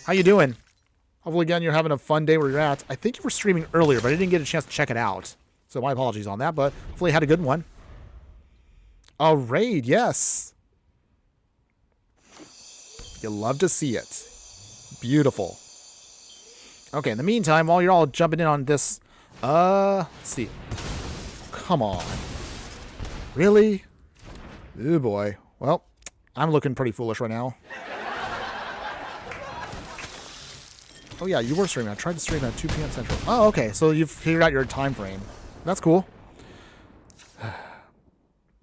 How you doing? Hopefully, again, you're having a fun day where you're at. I think you were streaming earlier, but I didn't get a chance to check it out. So my apologies on that, but hopefully you had a good one. A raid, yes. You love to see it. Beautiful. Okay, in the meantime, while you're all jumping in on this, let's see. Come on. Really? Oh boy. Well, I'm looking pretty foolish right now. Oh yeah, you were streaming. I tried to stream at 2 p.m. Central. Oh, okay. So you've figured out your time frame. That's cool.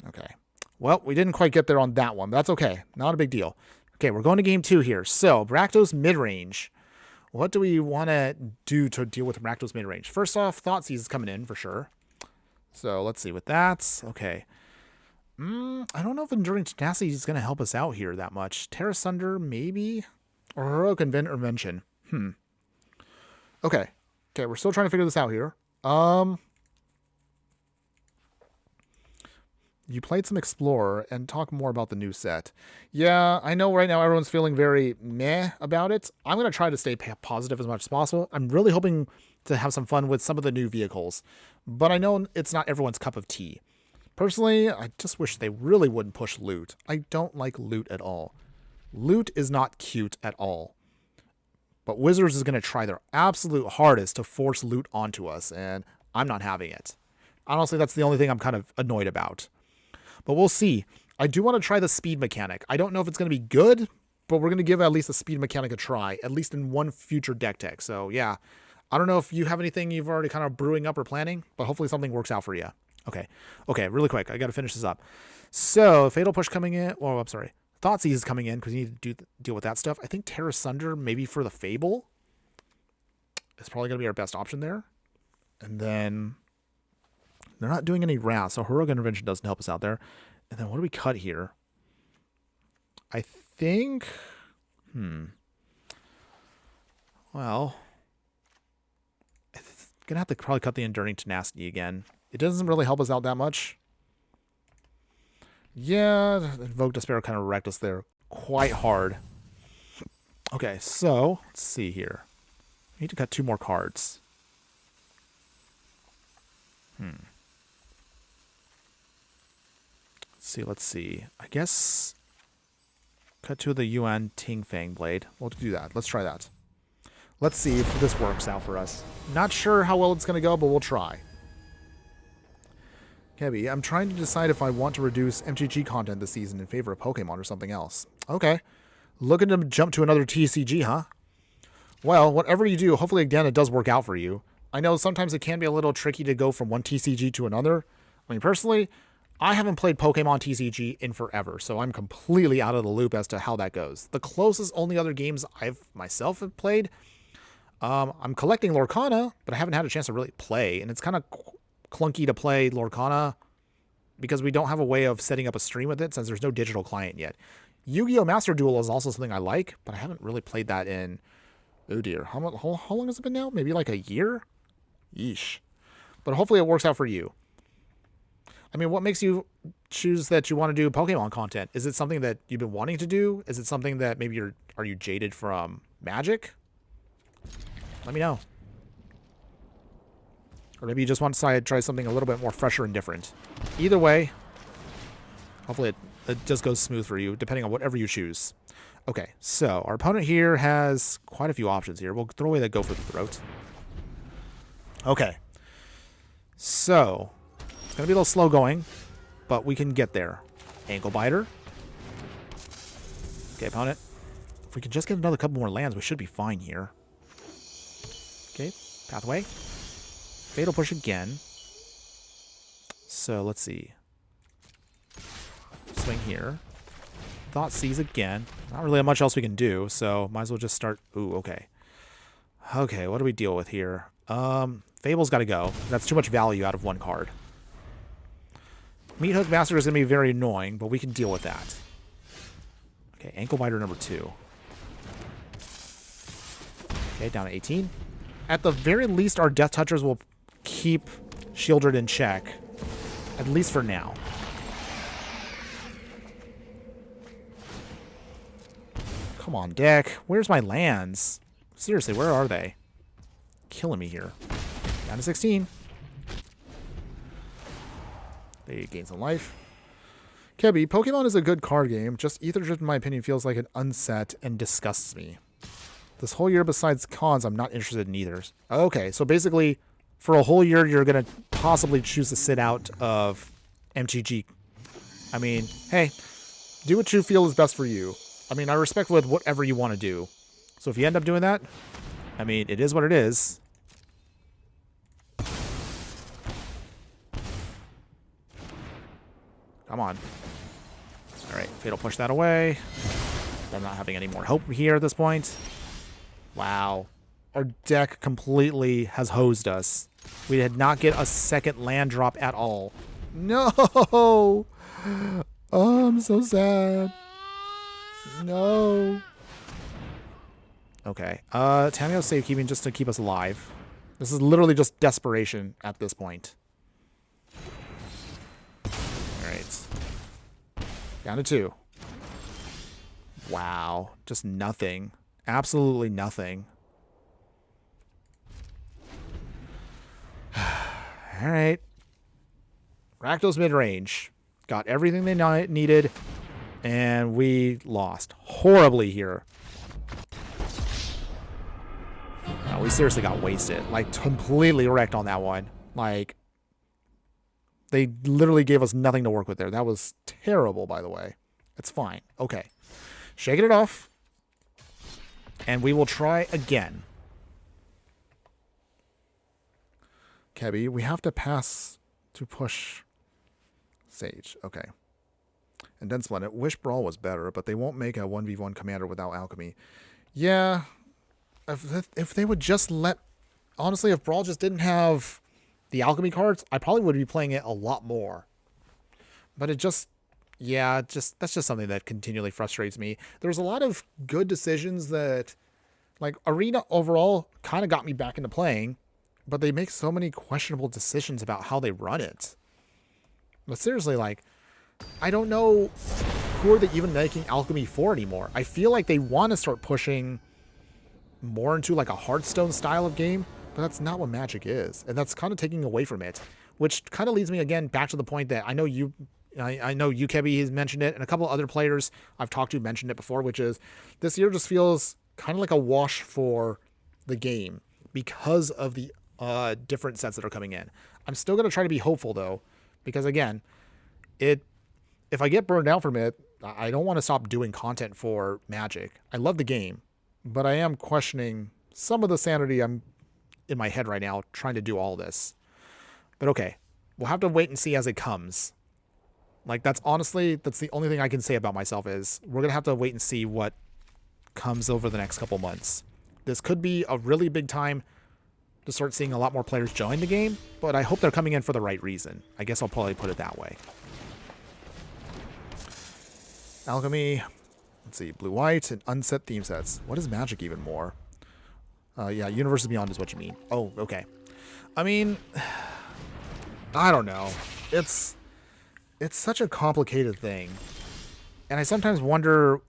Okay. Well, we didn't quite get there on that one, but that's okay. Not a big deal. Okay, we're going to game 2 here. So, Rakdos mid-range. What do we want to do to deal with Rakdos mid-range? First off, Thoughtseize is coming in for sure. So, let's see with that. Okay. I don't know if Enduring Tenacity is going to help us out here that much. Terra Sunder, maybe? Or Heroic Intervention. Okay. Okay, we're still trying to figure this out here. You played some Explorer and talk more about the new set. Yeah, I know right now everyone's feeling very meh about it. I'm going to try to stay positive as much as possible. I'm really hoping to have some fun with some of the new vehicles, but I know it's not everyone's cup of tea. Personally, I just wish they really wouldn't push loot. I don't like loot at all. Loot is not cute at all. But Wizards is going to try their absolute hardest to force loot onto us, and I'm not having it. Honestly, that's the only thing I'm kind of annoyed about. But we'll see. I do want to try the speed mechanic. I don't know if it's going to be good, but we're going to give at least the speed mechanic a try, at least in one future deck tech. So, yeah. I don't know if you have anything you've already kind of brewing up or planning, but hopefully something works out for you. Okay. Okay, really quick. I got to finish this up. So, Fatal Push coming in. Oh, I'm sorry. Thoughtseize is coming in because you need to deal with that stuff. I think Terra Sunder, maybe for the Fable, is probably going to be our best option there. And then they're not doing any wrath, so Heroic Intervention doesn't help us out there. And then what do we cut here? I think... Well... I'm going to have to probably cut the Enduring Tenacity again. It doesn't really help us out that much. Yeah, Invoke Despair kind of wrecked us there quite hard. Okay, so let's see here. We need to cut 2 more cards. Let's see. I guess cut 2 of the Yuan Ting Fang Blade. We'll do that. Let's try that. Let's see if this works out for us. Not sure how well it's going to go, but we'll try. Kebby, I'm trying to decide if I want to reduce MTG content this season in favor of Pokemon or something else. Okay. Looking to jump to another TCG, huh? Well, whatever you do, hopefully, again, it does work out for you. I know sometimes it can be a little tricky to go from one TCG to another. I mean, personally, I haven't played Pokemon TCG in forever, so I'm completely out of the loop as to how that goes. The closest only other games I've myself have played, I'm collecting Lorcana, but I haven't had a chance to really play, and it's kind of clunky to play Lorcana because we don't have a way of setting up a stream with it since there's no digital client yet. Yu-Gi-Oh! Master Duel is also something I like, but I haven't really played that in, oh dear, how long has it been now? Maybe like a year? Yeesh. But hopefully it works out for you. I mean, what makes you choose that you want to do Pokemon content? Is it something that you've been wanting to do? Is it something that maybe are you jaded from Magic? Let me know. Or maybe you just want to try something a little bit more fresher and different. Either way, hopefully it just goes smooth for you, depending on whatever you choose. Okay, so our opponent here has quite a few options here. We'll throw away that Go for the Throat. Okay. So, it's going to be a little slow going, but we can get there. Ankle Biter. Okay, opponent. If we can just get another couple more lands, we should be fine here. Okay, Pathway. Fatal Push again. So, let's see. Swing here. Thought Seize again. Not really much else we can do, so might as well just start. Ooh, okay. Okay, what do we deal with here? Fable's got to go. That's too much value out of one card. Meat Hook Master is going to be very annoying, but we can deal with that. Okay, Ankle Biter number 2. Okay, down to 18. At the very least, our Death Touchers will keep Shieldred in check. At least for now. Come on, deck. Where's my lands? Seriously, where are they? Killing me here. Down to 16. They gain some life. Kebby, Pokemon is a good card game. Just Ether Drift, in my opinion, feels like an unset and disgusts me. This whole year, besides cons, I'm not interested in either. Okay, so basically, for a whole year, you're going to possibly choose to sit out of MTG. I mean, hey, do what you feel is best for you. I mean, I respect with whatever you want to do. So if you end up doing that, I mean, it is what it is. Come on. All right, Fatal Push that away. I'm not having any more hope here at this point. Wow. Our deck completely has hosed us. We did not get a second land drop at all. No! Oh, I'm so sad. No. Okay. Tameo safekeeping just to keep us alive. This is literally just desperation at this point. Alright. Down to 2. Wow. Just nothing. Absolutely nothing. Alright. Rakdos mid-range. Got everything they needed. And we lost horribly here. No, we seriously got wasted. Like, completely wrecked on that one. Like, they literally gave us nothing to work with there. That was terrible, by the way. It's fine. Okay. Shaking it off. And we will try again. Kebby, we have to pass to push Sage. Okay. And then Splendid. Wish Brawl was better, but they won't make a 1v1 commander without Alchemy. Yeah. If they would just let... Honestly, if Brawl just didn't have the Alchemy cards, I probably would be playing it a lot more. But it just... Yeah, that's just something that continually frustrates me. There's a lot of good decisions that... Like, Arena overall kind of got me back into playing, but they make so many questionable decisions about how they run it. But seriously, like... I don't know who are they even making Alchemy for anymore. I feel like they want to start pushing more into like a Hearthstone style of game, but that's not what Magic is. And that's kind of taking away from it, which kind of leads me again back to the point that I know you, Kebby has mentioned it, and a couple other players I've talked to mentioned it before, which is this year just feels kind of like a wash for the game because of the different sets that are coming in. I'm still going to try to be hopeful though, Because again, if I get burned out from it, I don't want to stop doing content for Magic. I love the game, but I am questioning some of the sanity I'm in my head right now trying to do all this. But okay, we'll have to wait and see as it comes. Like, that's the only thing I can say about myself is we're going to have to wait and see what comes over the next couple months. This could be a really big time to start seeing a lot more players join the game, but I hope they're coming in for the right reason. I guess I'll probably put it that way. Alchemy, let's see, blue-white, and unset theme sets. What is Magic even more? Yeah, Universes Beyond is what you mean. Oh, okay. I mean, I don't know. It's such a complicated thing. And I sometimes wonder,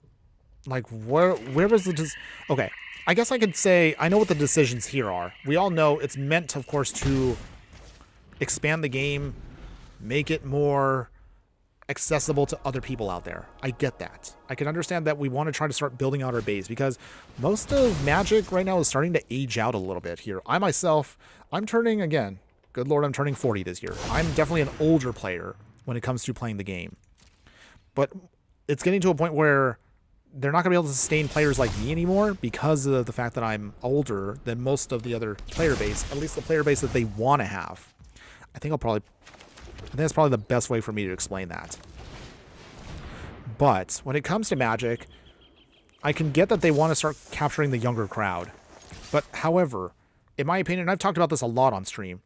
like, where was the... Okay, I guess I could say I know what the decisions here are. We all know it's meant, of course, to expand the game, make it more accessible to other people out there. I get that. I can understand that we want to try to start building out our base because most of Magic right now is starting to age out a little bit here. I myself, I'm turning, again, good lord, I'm turning 40 this year. I'm definitely an older player when it comes to playing the game. But it's getting to a point where they're not going to be able to sustain players like me anymore because of the fact that I'm older than most of the other player base, at least the player base that they want to have. I think that's probably the best way for me to explain that. But when it comes to Magic, I can get that they want to start capturing the younger crowd. But however, in my opinion, and I've talked about this a lot on stream,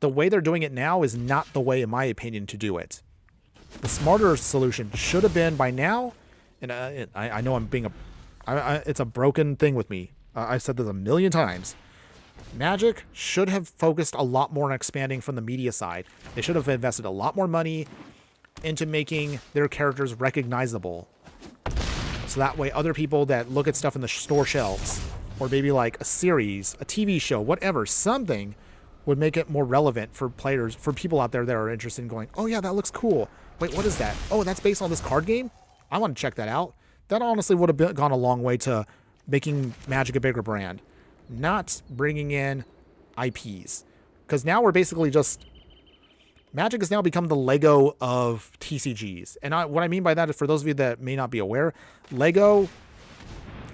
the way they're doing it now is not the way, in my opinion, to do it. The smarter solution should have been by now, and I know I'm being it's a broken thing with me. I've said this a million times. Magic should have focused a lot more on expanding from the media side. They should have invested a lot more money into making their characters recognizable. So that way other people that look at stuff in the store shelves, or maybe like a series, a TV show, whatever, something would make it more relevant for players, for people out there that are interested in going, oh yeah, that looks cool. Wait, what is that? Oh, that's based on this card game? I want to check that out. That honestly would have gone a long way to making Magic a bigger brand. Not bringing in IPs. Because now we're basically just... Magic has now become the Lego of TCGs. And what I mean by that is, for those of you that may not be aware, Lego...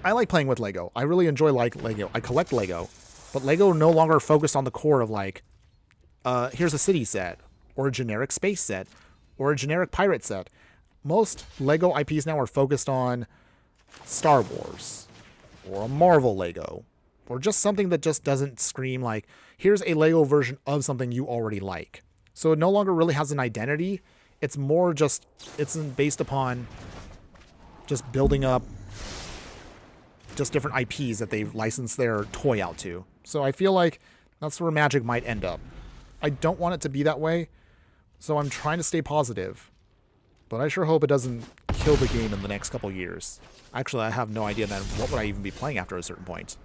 I like playing with Lego. I really enjoy Lego. I collect Lego. But Lego no longer focused on the core of like, here's a city set, or a generic space set, or a generic pirate set. Most Lego IPs now are focused on Star Wars, or a Marvel Lego, or just something that just doesn't scream like, here's a Lego version of something you already like. So it no longer really has an identity. It's more just, it's based upon just building up just different IPs that they've licensed their toy out to. So I feel like that's where Magic might end up. I don't want it to be that way, so I'm trying to stay positive. But I sure hope it doesn't kill the game in the next couple years. Actually, I have no idea then what would I even be playing after a certain point.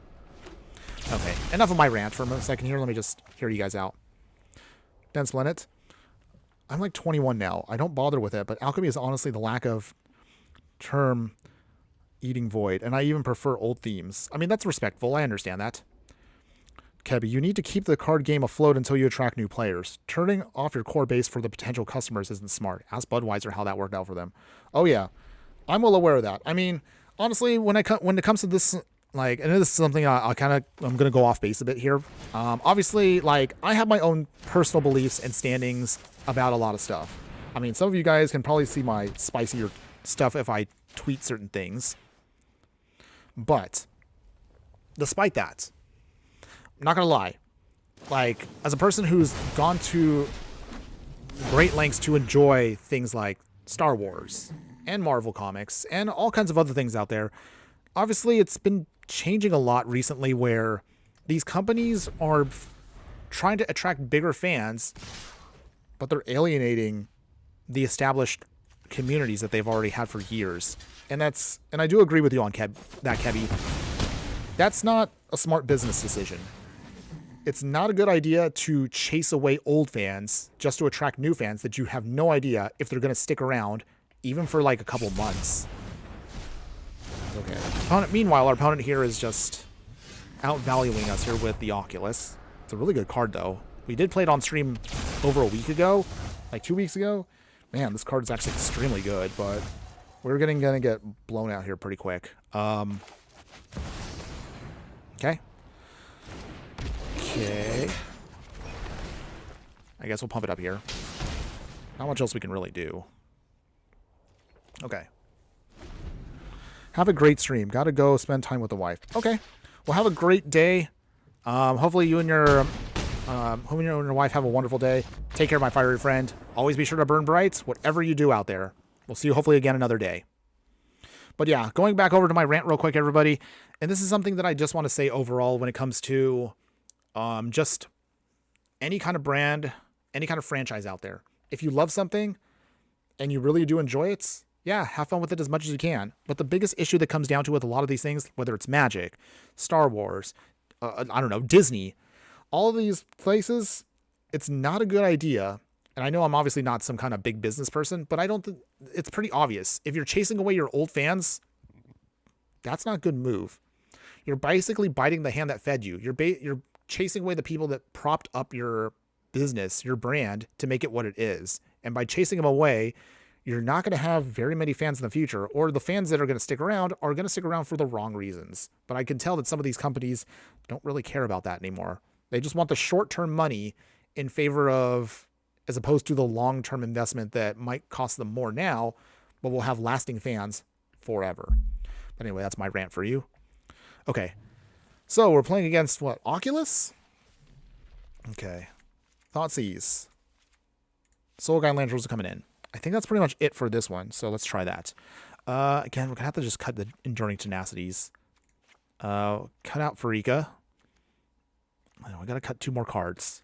Okay, enough of my rant for a second here. Let me just hear you guys out. Ben Splinit. I'm like 21 now. I don't bother with it, but alchemy is honestly the lack of term eating void, and I even prefer old themes. I mean, that's respectful. I understand that. Kebby, you need to keep the card game afloat until you attract new players. Turning off your core base for the potential customers isn't smart. Ask Budweiser how that worked out for them. Oh yeah, I'm well aware of that. I mean, honestly, when it comes to this, like, and this is something I'm gonna go off base a bit here. Obviously, like, I have my own personal beliefs and standings about a lot of stuff. I mean, some of you guys can probably see my spicier stuff if I tweet certain things. But despite that, I'm not gonna lie, like, as a person who's gone to great lengths to enjoy things like Star Wars and Marvel Comics and all kinds of other things out there, obviously it's been changing a lot recently where these companies are trying to attract bigger fans, but they're alienating the established communities that they've already had for years. And I do agree with you on that, Kebby. That's not a smart business decision. It's not a good idea to chase away old fans just to attract new fans that you have no idea if they're going to stick around, even for like a couple months. Okay. Meanwhile, our opponent here is just outvaluing us here with the Oculus. It's a really good card, though. We did play it on stream over a week ago, like 2 weeks ago. Man, this card is actually extremely good, but we're gonna get blown out here pretty quick. Okay. Okay. I guess we'll pump it up here. Not much else we can really do. Okay. Have a great stream. Gotta go spend time with the wife. Okay. Well, have a great day. Hopefully you and your wife have a wonderful day. Take care, my fiery friend. Always be sure to burn bright, whatever you do out there. We'll see you hopefully again another day. But yeah, going back over to my rant real quick, everybody. And this is something that I just want to say overall when it comes to just any kind of brand, any kind of franchise out there. If you love something and you really do enjoy it, yeah, have fun with it as much as you can. But the biggest issue that comes down to with a lot of these things, whether it's Magic, Star Wars, I don't know, Disney, all of these places, it's not a good idea. And I know I'm obviously not some kind of big business person, but I don't think it's pretty obvious. If you're chasing away your old fans, that's not a good move. You're basically biting the hand that fed you. You're chasing away the people that propped up your business, your brand, to make it what it is. And by chasing them away, you're not going to have very many fans in the future, or the fans that are going to stick around are going to stick around for the wrong reasons. But I can tell that some of these companies don't really care about that anymore. They just want the short-term money in favor of, as opposed to the long-term investment that might cost them more now, but will have lasting fans forever. But anyway, that's my rant for you. Okay. So we're playing against what? Oculus? Okay. Thoughtseize. Soul Guide Lanterns are coming in. I think that's pretty much it for this one, so let's try that. Again, we're going to have to just cut the Enduring Tenacities. Cut out Farika. I got to cut 2 more cards.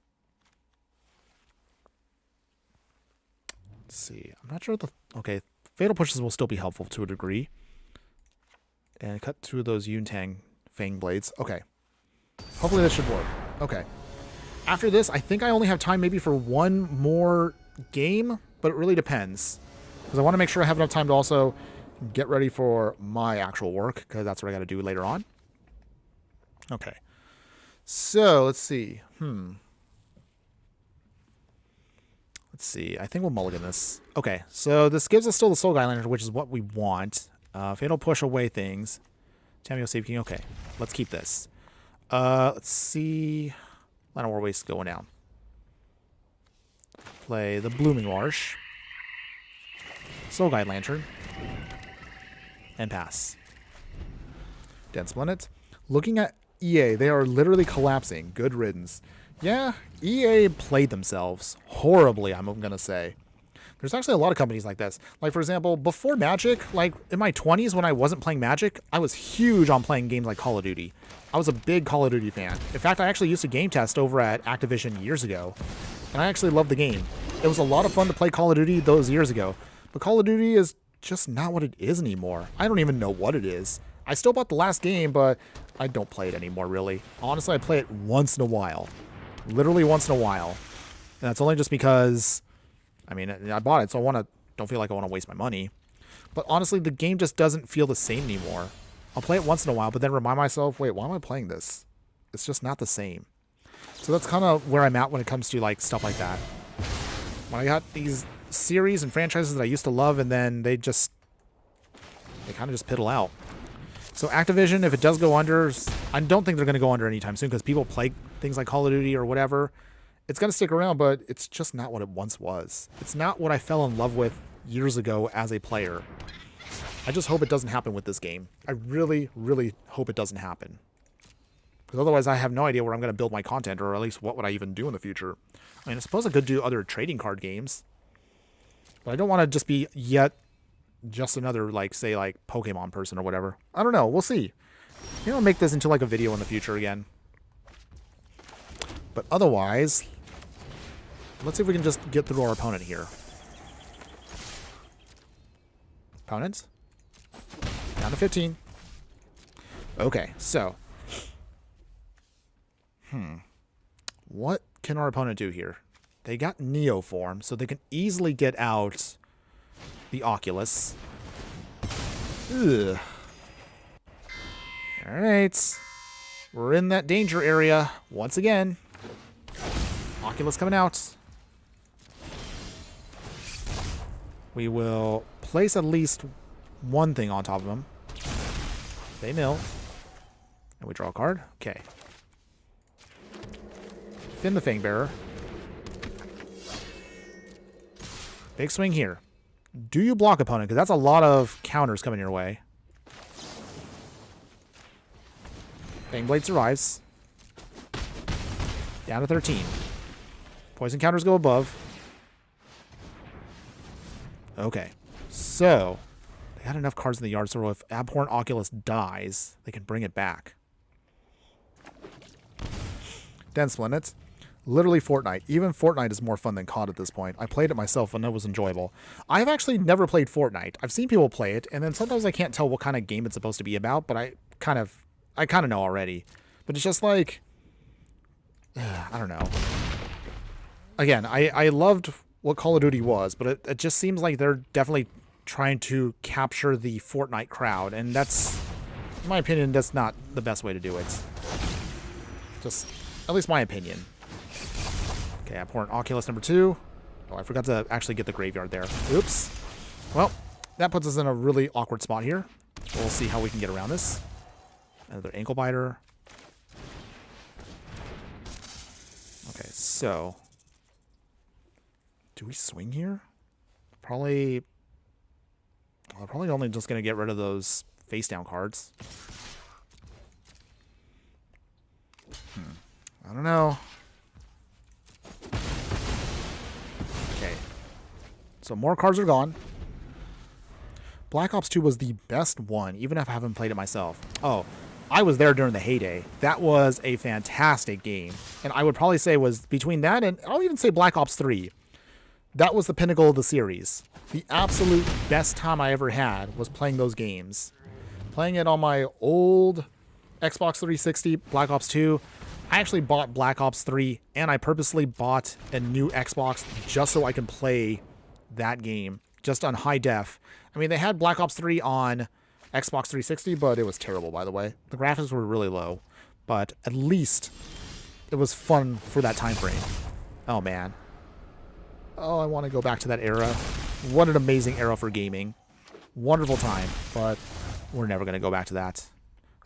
Let's see. I'm not sure okay, Fatal Pushes will still be helpful to a degree. And cut 2 of those Yuntang Fang Blades. Okay. Hopefully this should work. Okay. After this, I think I only have time maybe for 1 more game, but it really depends. Because I want to make sure I have enough time to also get ready for my actual work, because that's what I got to do later on. Okay. So, let's see. Let's see. I think we'll mulligan this. Okay, so this gives us still the Soul Guide Lantern, which is what we want. Fatal Push away things. Tamio Save King. Okay, let's keep this. Let's see. Line of War Waste going down. Play the Blooming Marsh. Soul Guide Lantern. And pass. Dense Planet. Looking at EA, they are literally collapsing. Good riddance. Yeah, EA played themselves horribly, I'm going to say. There's actually a lot of companies like this. Like, for example, before Magic, like in my 20s when I wasn't playing Magic, I was huge on playing games like Call of Duty. I was a big Call of Duty fan. In fact, I actually used to game test over at Activision years ago. And I actually loved the game. It was a lot of fun to play Call of Duty those years ago. But Call of Duty is just not what it is anymore. I don't even know what it is. I still bought the last game, but I don't play it anymore, really. Honestly, I play it once in a while. Literally once in a while. And that's only just because, I mean, I bought it, so don't feel like I want to waste my money. But honestly, the game just doesn't feel the same anymore. I'll play it once in a while, but then remind myself, wait, why am I playing this? It's just not the same. So that's kind of where I'm at when it comes to like stuff like that. When I got these series and franchises that I used to love, and then they kind of just piddle out. So Activision, if it does go under, I don't think they're going to go under anytime soon because people play things like Call of Duty or whatever. It's going to stick around, but it's just not what it once was. It's not what I fell in love with years ago as a player. I just hope it doesn't happen with this game. I really, really hope it doesn't happen. Because otherwise I have no idea where I'm going to build my content, or at least what would I even do in the future. I mean, I suppose I could do other trading card games. But I don't want to just be just another, like, say, like, Pokemon person or whatever. I don't know. We'll see. Maybe I'll make this into, like, a video in the future again. But otherwise, let's see if we can just get through our opponent here. Opponent? Down to 15. Okay, so. What can our opponent do here? They got Neo form, so they can easily get out the Oculus. Ugh. Alright. We're in that danger area once again. Oculus coming out. We will place at least one thing on top of him. They mill. And we draw a card. Okay. Finn the Fangbearer. Big swing here. Do you block, opponent? Because that's a lot of counters coming your way. Fangblade survives. Down to 13. Poison counters go above. Okay. So, they had enough cards in the yard, so if Abhorrent Oculus dies, they can bring it back. Then Splinnet. Literally Fortnite. Even Fortnite is more fun than COD at this point. I played it myself and it was enjoyable. I've actually never played Fortnite. I've seen people play it, and then sometimes I can't tell what kind of game it's supposed to be about, but I kind of know already. But it's just like, I don't know. Again, I loved what Call of Duty was, but it just seems like they're definitely trying to capture the Fortnite crowd, and that's, in my opinion, that's not the best way to do it. Just, at least my opinion. Okay, Abhorrent Oculus number 2. Oh, I forgot to actually get the graveyard there. Oops. Well, that puts us in a really awkward spot here. We'll see how we can get around this. Another ankle biter. Okay, so do we swing here? Probably. Well, probably only just gonna get rid of those face down cards. I don't know. Okay. So more cards are gone. Black Ops 2 was the best one, even if I haven't played it myself. Oh, I was there during the heyday. That was a fantastic game. And I would probably say was between that and I'll even say Black Ops 3. That was the pinnacle of the series. The absolute best time I ever had was playing those games. Playing it on my old Xbox 360, Black Ops 2. I actually bought Black Ops 3, and I purposely bought a new Xbox just so I can play that game, just on high def. I mean, they had Black Ops 3 on Xbox 360, but it was terrible, by the way. The graphics were really low, but at least it was fun for that time frame. Oh, man. Oh, I want to go back to that era. What an amazing era for gaming. Wonderful time, but we're never going to go back to that.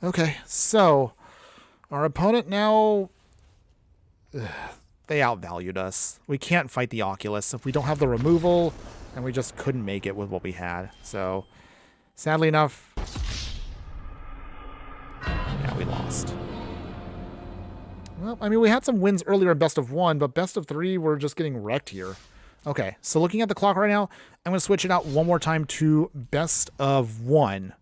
Okay, so our opponent now, they outvalued us. We can't fight the Oculus if we don't have the removal, and we just couldn't make it with what we had. So, sadly enough, yeah, we lost. Well, I mean, we had some wins earlier in best of 1, but best of 3, we're just getting wrecked here. Okay, so looking at the clock right now, I'm going to switch it out one more time to best of 1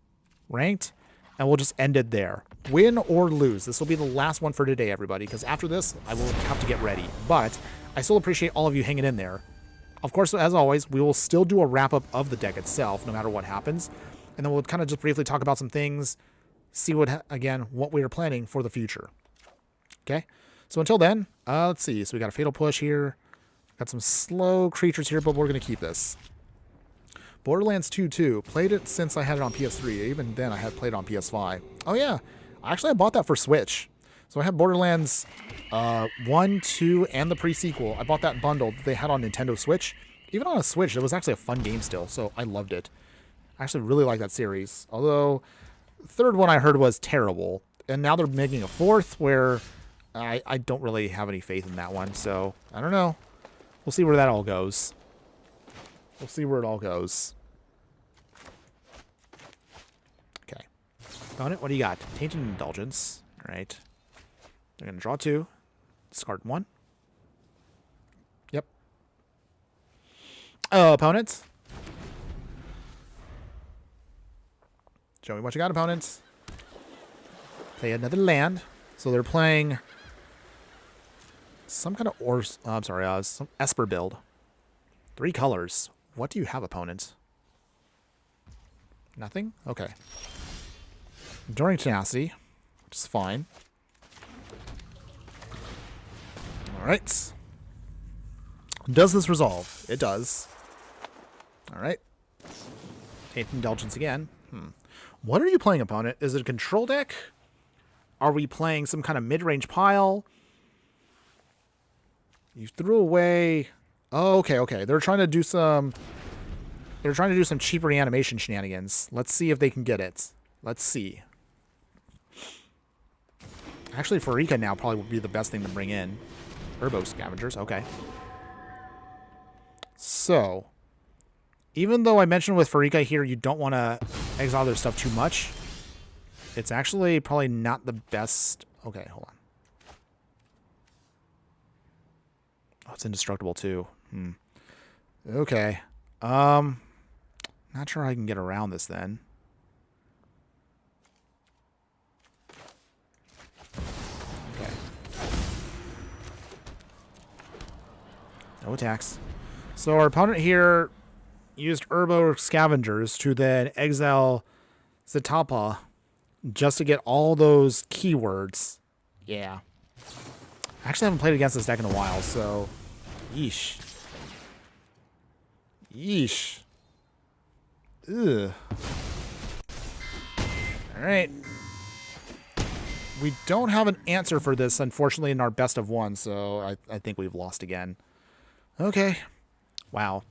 ranked, and we'll just end it there. Win or lose. This will be the last one for today, everybody, because after this, I will have to get ready. But I still appreciate all of you hanging in there. Of course, as always, we will still do a wrap-up of the deck itself, no matter what happens. And then we'll kind of just briefly talk about some things, see what we are planning for the future. Okay? So until then, let's see. So we got a Fatal Push here. Got some slow creatures here, but we're going to keep this. Borderlands 2 played it since I had it on PS3. Even then, I had played it on PS5. Oh, yeah. Actually, I bought that for Switch. So I had Borderlands 1, 2, and the pre-sequel. I bought that bundle that they had on Nintendo Switch. Even on a Switch, it was actually a fun game still, so I loved it. I actually really like that series. Although, the third one I heard was terrible. And now they're making a fourth where I don't really have any faith in that one. So, I don't know. We'll see where that all goes. We'll see where it all goes. Okay. On it, what do you got? Tainted Indulgence. All right. They're going to draw 2. Discard 1. Yep. Opponents. Show me what you got, opponents. Play another land. So they're playing some kind of some Esper build. 3 colors. What do you have, opponent? Nothing? Okay. Enduring Tenacity, which is fine. Alright. Does this resolve? It does. Alright. Tainted Indulgence again. What are you playing, opponent? Is it a control deck? Are we playing some kind of mid-range pile? You threw away... Oh, okay. They're trying to do some They're trying to do some cheap reanimation shenanigans. Let's see if they can get it. Let's see. Actually, Farika now probably would be the best thing to bring in. Herbo Scavengers, okay. So, even though I mentioned with Farika here, you don't want to exile their stuff too much, it's actually probably not the best. Okay, hold on. Oh, it's indestructible too. Okay. Not sure how I can get around this then. Okay. No attacks. So our opponent here used Herbo Scavengers to then exile Zetapa just to get all those keywords. Yeah. I actually haven't played against this deck in a while, so... Yeesh. Yeesh. Ugh. Alright. We don't have an answer for this, unfortunately, in our best of one, so I think we've lost again. Okay. Wow.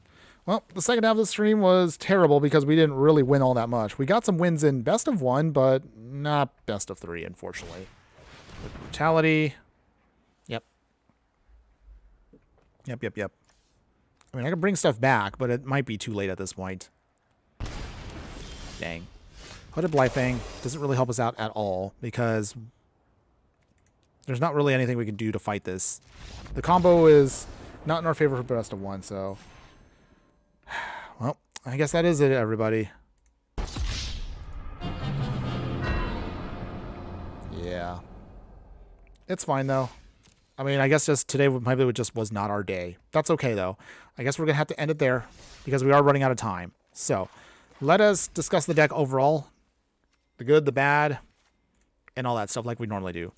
Well, the second half of the stream was terrible because we didn't really win all that much. We got some wins in best of one, but not best of three, unfortunately. With brutality. Yep. Yep. I mean, I could bring stuff back, but it might be too late at this point. Dang. Hooded Blyfang doesn't really help us out at all because there's not really anything we can do to fight this. The combo is not in our favor for best of one, so... Well, I guess that is it, everybody. Yeah. It's fine, though. I mean, I guess just today maybe it just was not our day. That's okay, though. I guess we're going to have to end it there because we are running out of time. So, let us discuss the deck overall. The good, the bad, and all that stuff like we normally do.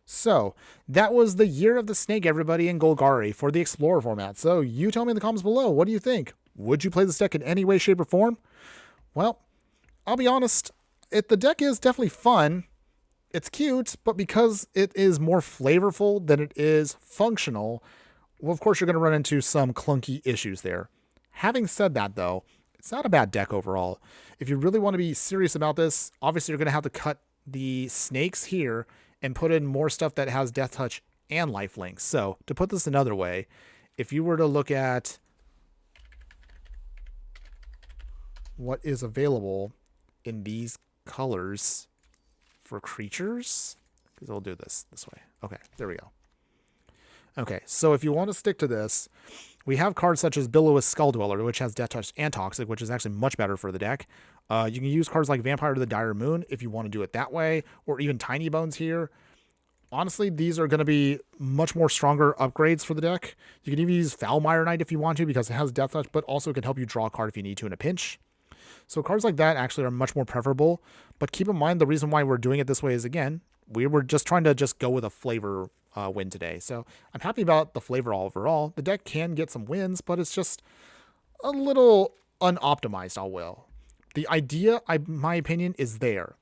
So, that was the Year of the Snake, everybody, in Golgari for the Explorer format. So, you tell me in the comments below, what do you think? Would you play this deck in any way, shape, or form? Well, I'll be honest, the deck is definitely fun. It's cute, but because it is more flavorful than it is functional, well, of course, you're going to run into some clunky issues there. Having said that, though, it's not a bad deck overall. If you really want to be serious about this, obviously you're going to have to cut the snakes here and put in more stuff that has Death Touch and Lifelink. So, to put this another way, if you were to look at what is available in these colors for creatures, because I'll do this way. Okay, there we go. Okay, so if you want to stick to this, we have cards such as Billowas Skull Dweller, which has Death Touch and Toxic, which is actually much better for the deck. You can use cards like Vampire to the Dire Moon if you want to do it that way, or even Tiny Bones here. Honestly, these are going to be much more stronger upgrades for the deck. You can even use Foulmire Knight if you want to because it has Death Touch, but also it can help you draw a card if you need to in a pinch. So cards like that actually are much more preferable. But keep in mind the reason why we're doing it this way is, again, we were just trying to go with a flavor win today. So I'm happy about the flavor overall. The deck can get some wins, but it's just a little unoptimized, all will. The idea, my opinion, is there.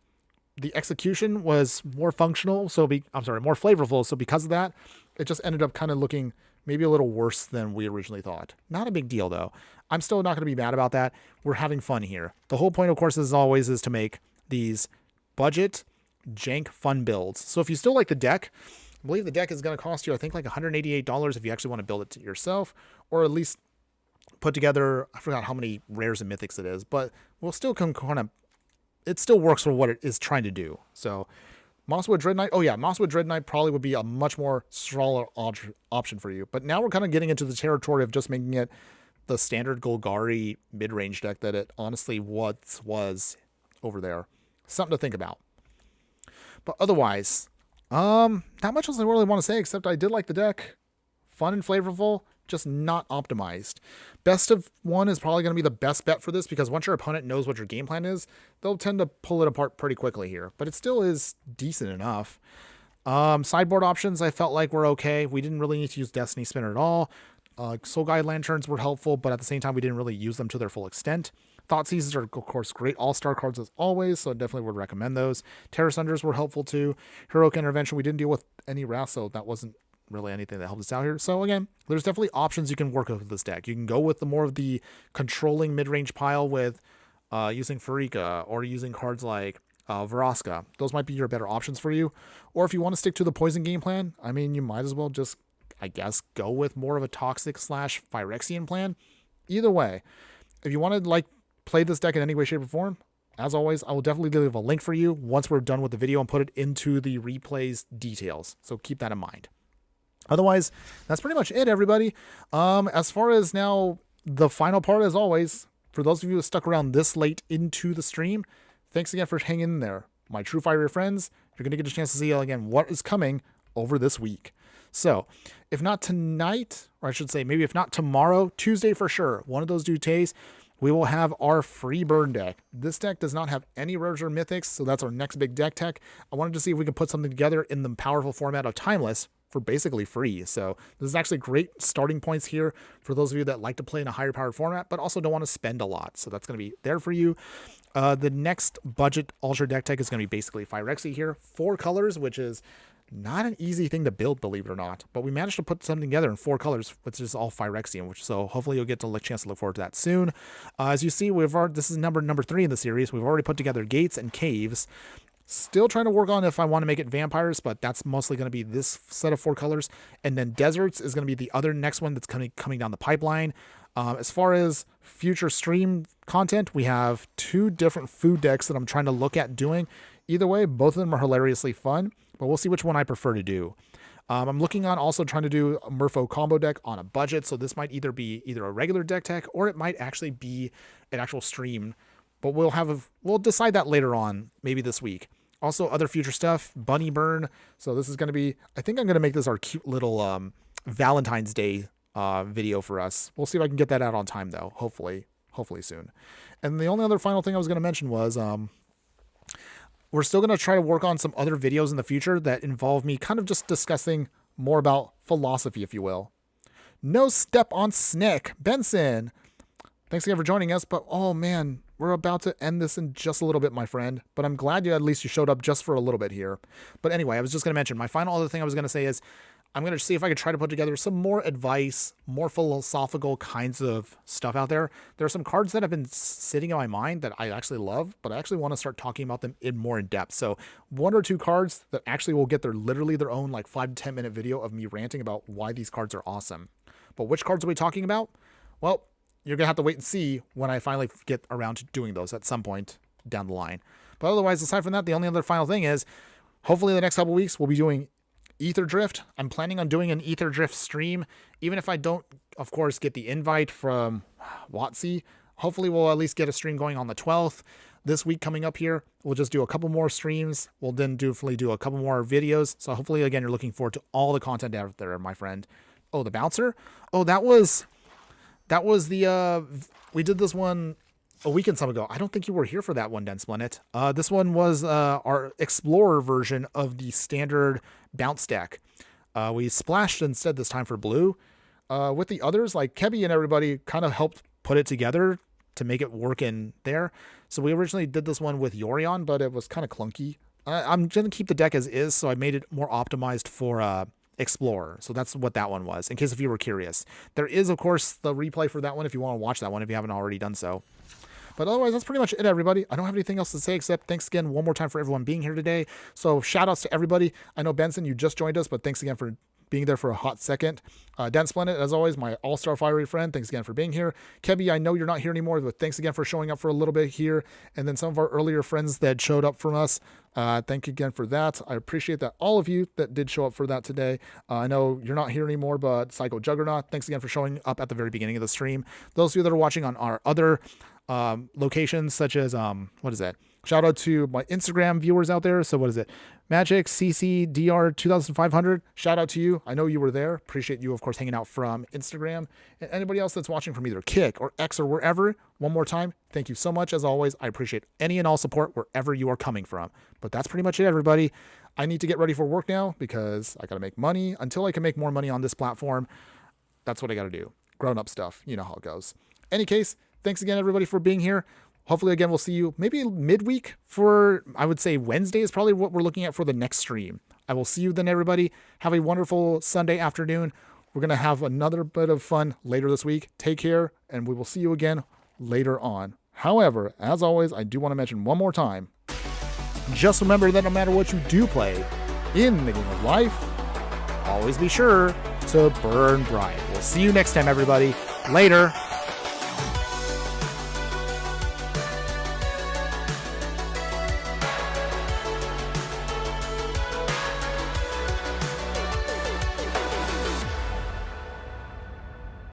The execution was more functional, more flavorful. So because of that, it just ended up kind of looking maybe a little worse than we originally thought. Not a big deal, though. I'm still not going to be mad about that. We're having fun here. The whole point, of course, as always, is to make these budget, jank, fun builds. So if you still like the deck, I believe the deck is going to cost you, I think, like $188 if you actually want to build it yourself, or at least put together, I forgot how many rares and mythics it is, but we'll still it still works for what it is trying to do. So Mosswood Dread Knight, Mosswood Dread Knight probably would be a much more stronger option for you. But now we're kind of getting into the territory of just making it the standard Golgari mid-range deck that it honestly was over there. Something to think about. But otherwise, not much else I really want to say, except I did like the deck. Fun and flavorful, just not optimized. Best of one is probably going to be the best bet for this, because once your opponent knows what your game plan is, they'll tend to pull it apart pretty quickly here. But it still is decent enough. Sideboard options I felt like were okay. We didn't really need to use Destiny Spinner at all. Soul Guide Lanterns were helpful, but at the same time, we didn't really use them to their full extent. Thought Seizes are, of course, great all-star cards as always, so I definitely would recommend those. Terror Sunders were helpful too. Heroic Intervention, we didn't deal with any Wrath, so that wasn't really anything that helps us out here. So again, there's definitely options you can work with this deck. You can go with the more of the controlling mid-range pile with using Farika or using cards like Vraska. Those might be your better options for you. Or if you want to stick to the poison game plan, I mean, you might as well just, I guess, go with more of a toxic / Phyrexian plan. Either way, if you want to like play this deck in any way, shape, or form, as always, I will definitely leave a link for you once we're done with the video and put it into the replays details. So keep that in mind. Otherwise, that's pretty much it, everybody. As far as now, the final part, as always, for those of you who stuck around this late into the stream, thanks again for hanging in there. My true fiery friends, you're going to get a chance to see, again, what is coming over this week. So, if not tonight, or I should say, maybe if not tomorrow, Tuesday for sure, one of those 2 days, we will have our free burn deck. This deck does not have any rares or mythics, so that's our next big deck tech. I wanted to see if we could put something together in the powerful format of Timeless for basically free. So this is actually great starting points here for those of you that like to play in a higher powered format, but also don't want to spend a lot. So that's going to be there for you. The next budget ultra deck tech is going to be basically Phyrexia here. 4 colors, which is not an easy thing to build, believe it or not, but we managed to put something together in 4 colors, which is all Phyrexian, so hopefully you'll get a chance to look forward to that soon. As you see, this is number 3 in the series. We've already put together gates and caves. Still trying to work on if I want to make it vampires, but that's mostly going to be this set of 4 colors. And then deserts is going to be the other next one that's coming down the pipeline. As far as future stream content, we have 2 different food decks that I'm trying to look at doing. Either way, both of them are hilariously fun, but we'll see which one I prefer to do. I'm looking on also trying to do a Murpho combo deck on a budget, so this might either be a regular deck tech or it might actually be an actual stream, but we'll decide that later on, maybe this week. Also, other future stuff, Bunny Burn. So this is going to be, I think I'm going to make this our cute little Valentine's Day video for us. We'll see if I can get that out on time, though. Hopefully soon. And the only other final thing I was going to mention was we're still going to try to work on some other videos in the future that involve me kind of just discussing more about philosophy, if you will. No Step on Snick. Benson, thanks again for joining us, but oh man, we're about to end this in just a little bit, my friend, but I'm glad at least you showed up just for a little bit here. But anyway, I was just going to mention, my final other thing I was going to say is I'm going to see if I could try to put together some more advice, more philosophical kinds of stuff out there. There are some cards that have been sitting in my mind that I actually love, but I actually want to start talking about them more in depth. So 1 or 2 cards that actually will get literally their own like 5 to 10 minute video of me ranting about why these cards are awesome. But which cards are we talking about? Well, you're going to have to wait and see when I finally get around to doing those at some point down the line. But otherwise, aside from that, the only other final thing is hopefully the next couple weeks we'll be doing Ether Drift. I'm planning on doing an Ether Drift stream, even if I don't, of course, get the invite from WotC. Hopefully we'll at least get a stream going on the 12th. This week coming up here, we'll just do a couple more streams. We'll then definitely do a couple more videos. So hopefully, again, you're looking forward to all the content out there, my friend. Oh, the bouncer? Oh, that was the, we did this one a week and some ago. I don't think you were here for that one, Den Splinit. This one was our Explorer version of the standard bounce deck. We splashed instead this time for blue. With the others, like Kebby and everybody kind of helped put it together to make it work in there. So we originally did this one with Yorion, but it was kind of clunky. I'm going to keep the deck as is, so I made it more optimized for Explorer. So that's what that one was, in case if you were curious. There is, of course, the replay for that one if you want to watch that one if you haven't already done so. But otherwise, that's pretty much it, everybody. I don't have anything else to say except thanks again one more time for everyone being here today. So shout outs to everybody. I know, Benson, you just joined us, but thanks again for being there for a hot second. Dan Splendid, as always, my all-star fiery friend, thanks again for being here. Kebby, I know you're not here anymore, but thanks again for showing up for a little bit here. And then some of our earlier friends that showed up from us, thank you again for that. I appreciate that all of you that did show up for that today. I know you're not here anymore, but Psycho Juggernaut, thanks again for showing up at the very beginning of the stream. Those of you that are watching on our other locations, such as what is that? Shout out to my Instagram viewers out there. So what is it? Magic CCDR 2500. Shout out to you. I know you were there. Appreciate you, of course, hanging out from Instagram. And anybody else that's watching from either Kick or X or wherever, one more time, thank you so much. As always, I appreciate any and all support wherever you are coming from. But that's pretty much it, everybody. I need to get ready for work now because I got to make money. Until I can make more money on this platform, that's what I got to do. Grown-up stuff. You know how it goes. Any case, thanks again, everybody, for being here. Hopefully, again, we'll see you maybe midweek for, I would say Wednesday is probably what we're looking at for the next stream. I will see you then, everybody. Have a wonderful Sunday afternoon. We're going to have another bit of fun later this week. Take care, and we will see you again later on. However, as always, I do want to mention one more time, just remember that no matter what you do play in the game of life, always be sure to burn bright. We'll see you next time, everybody. Later.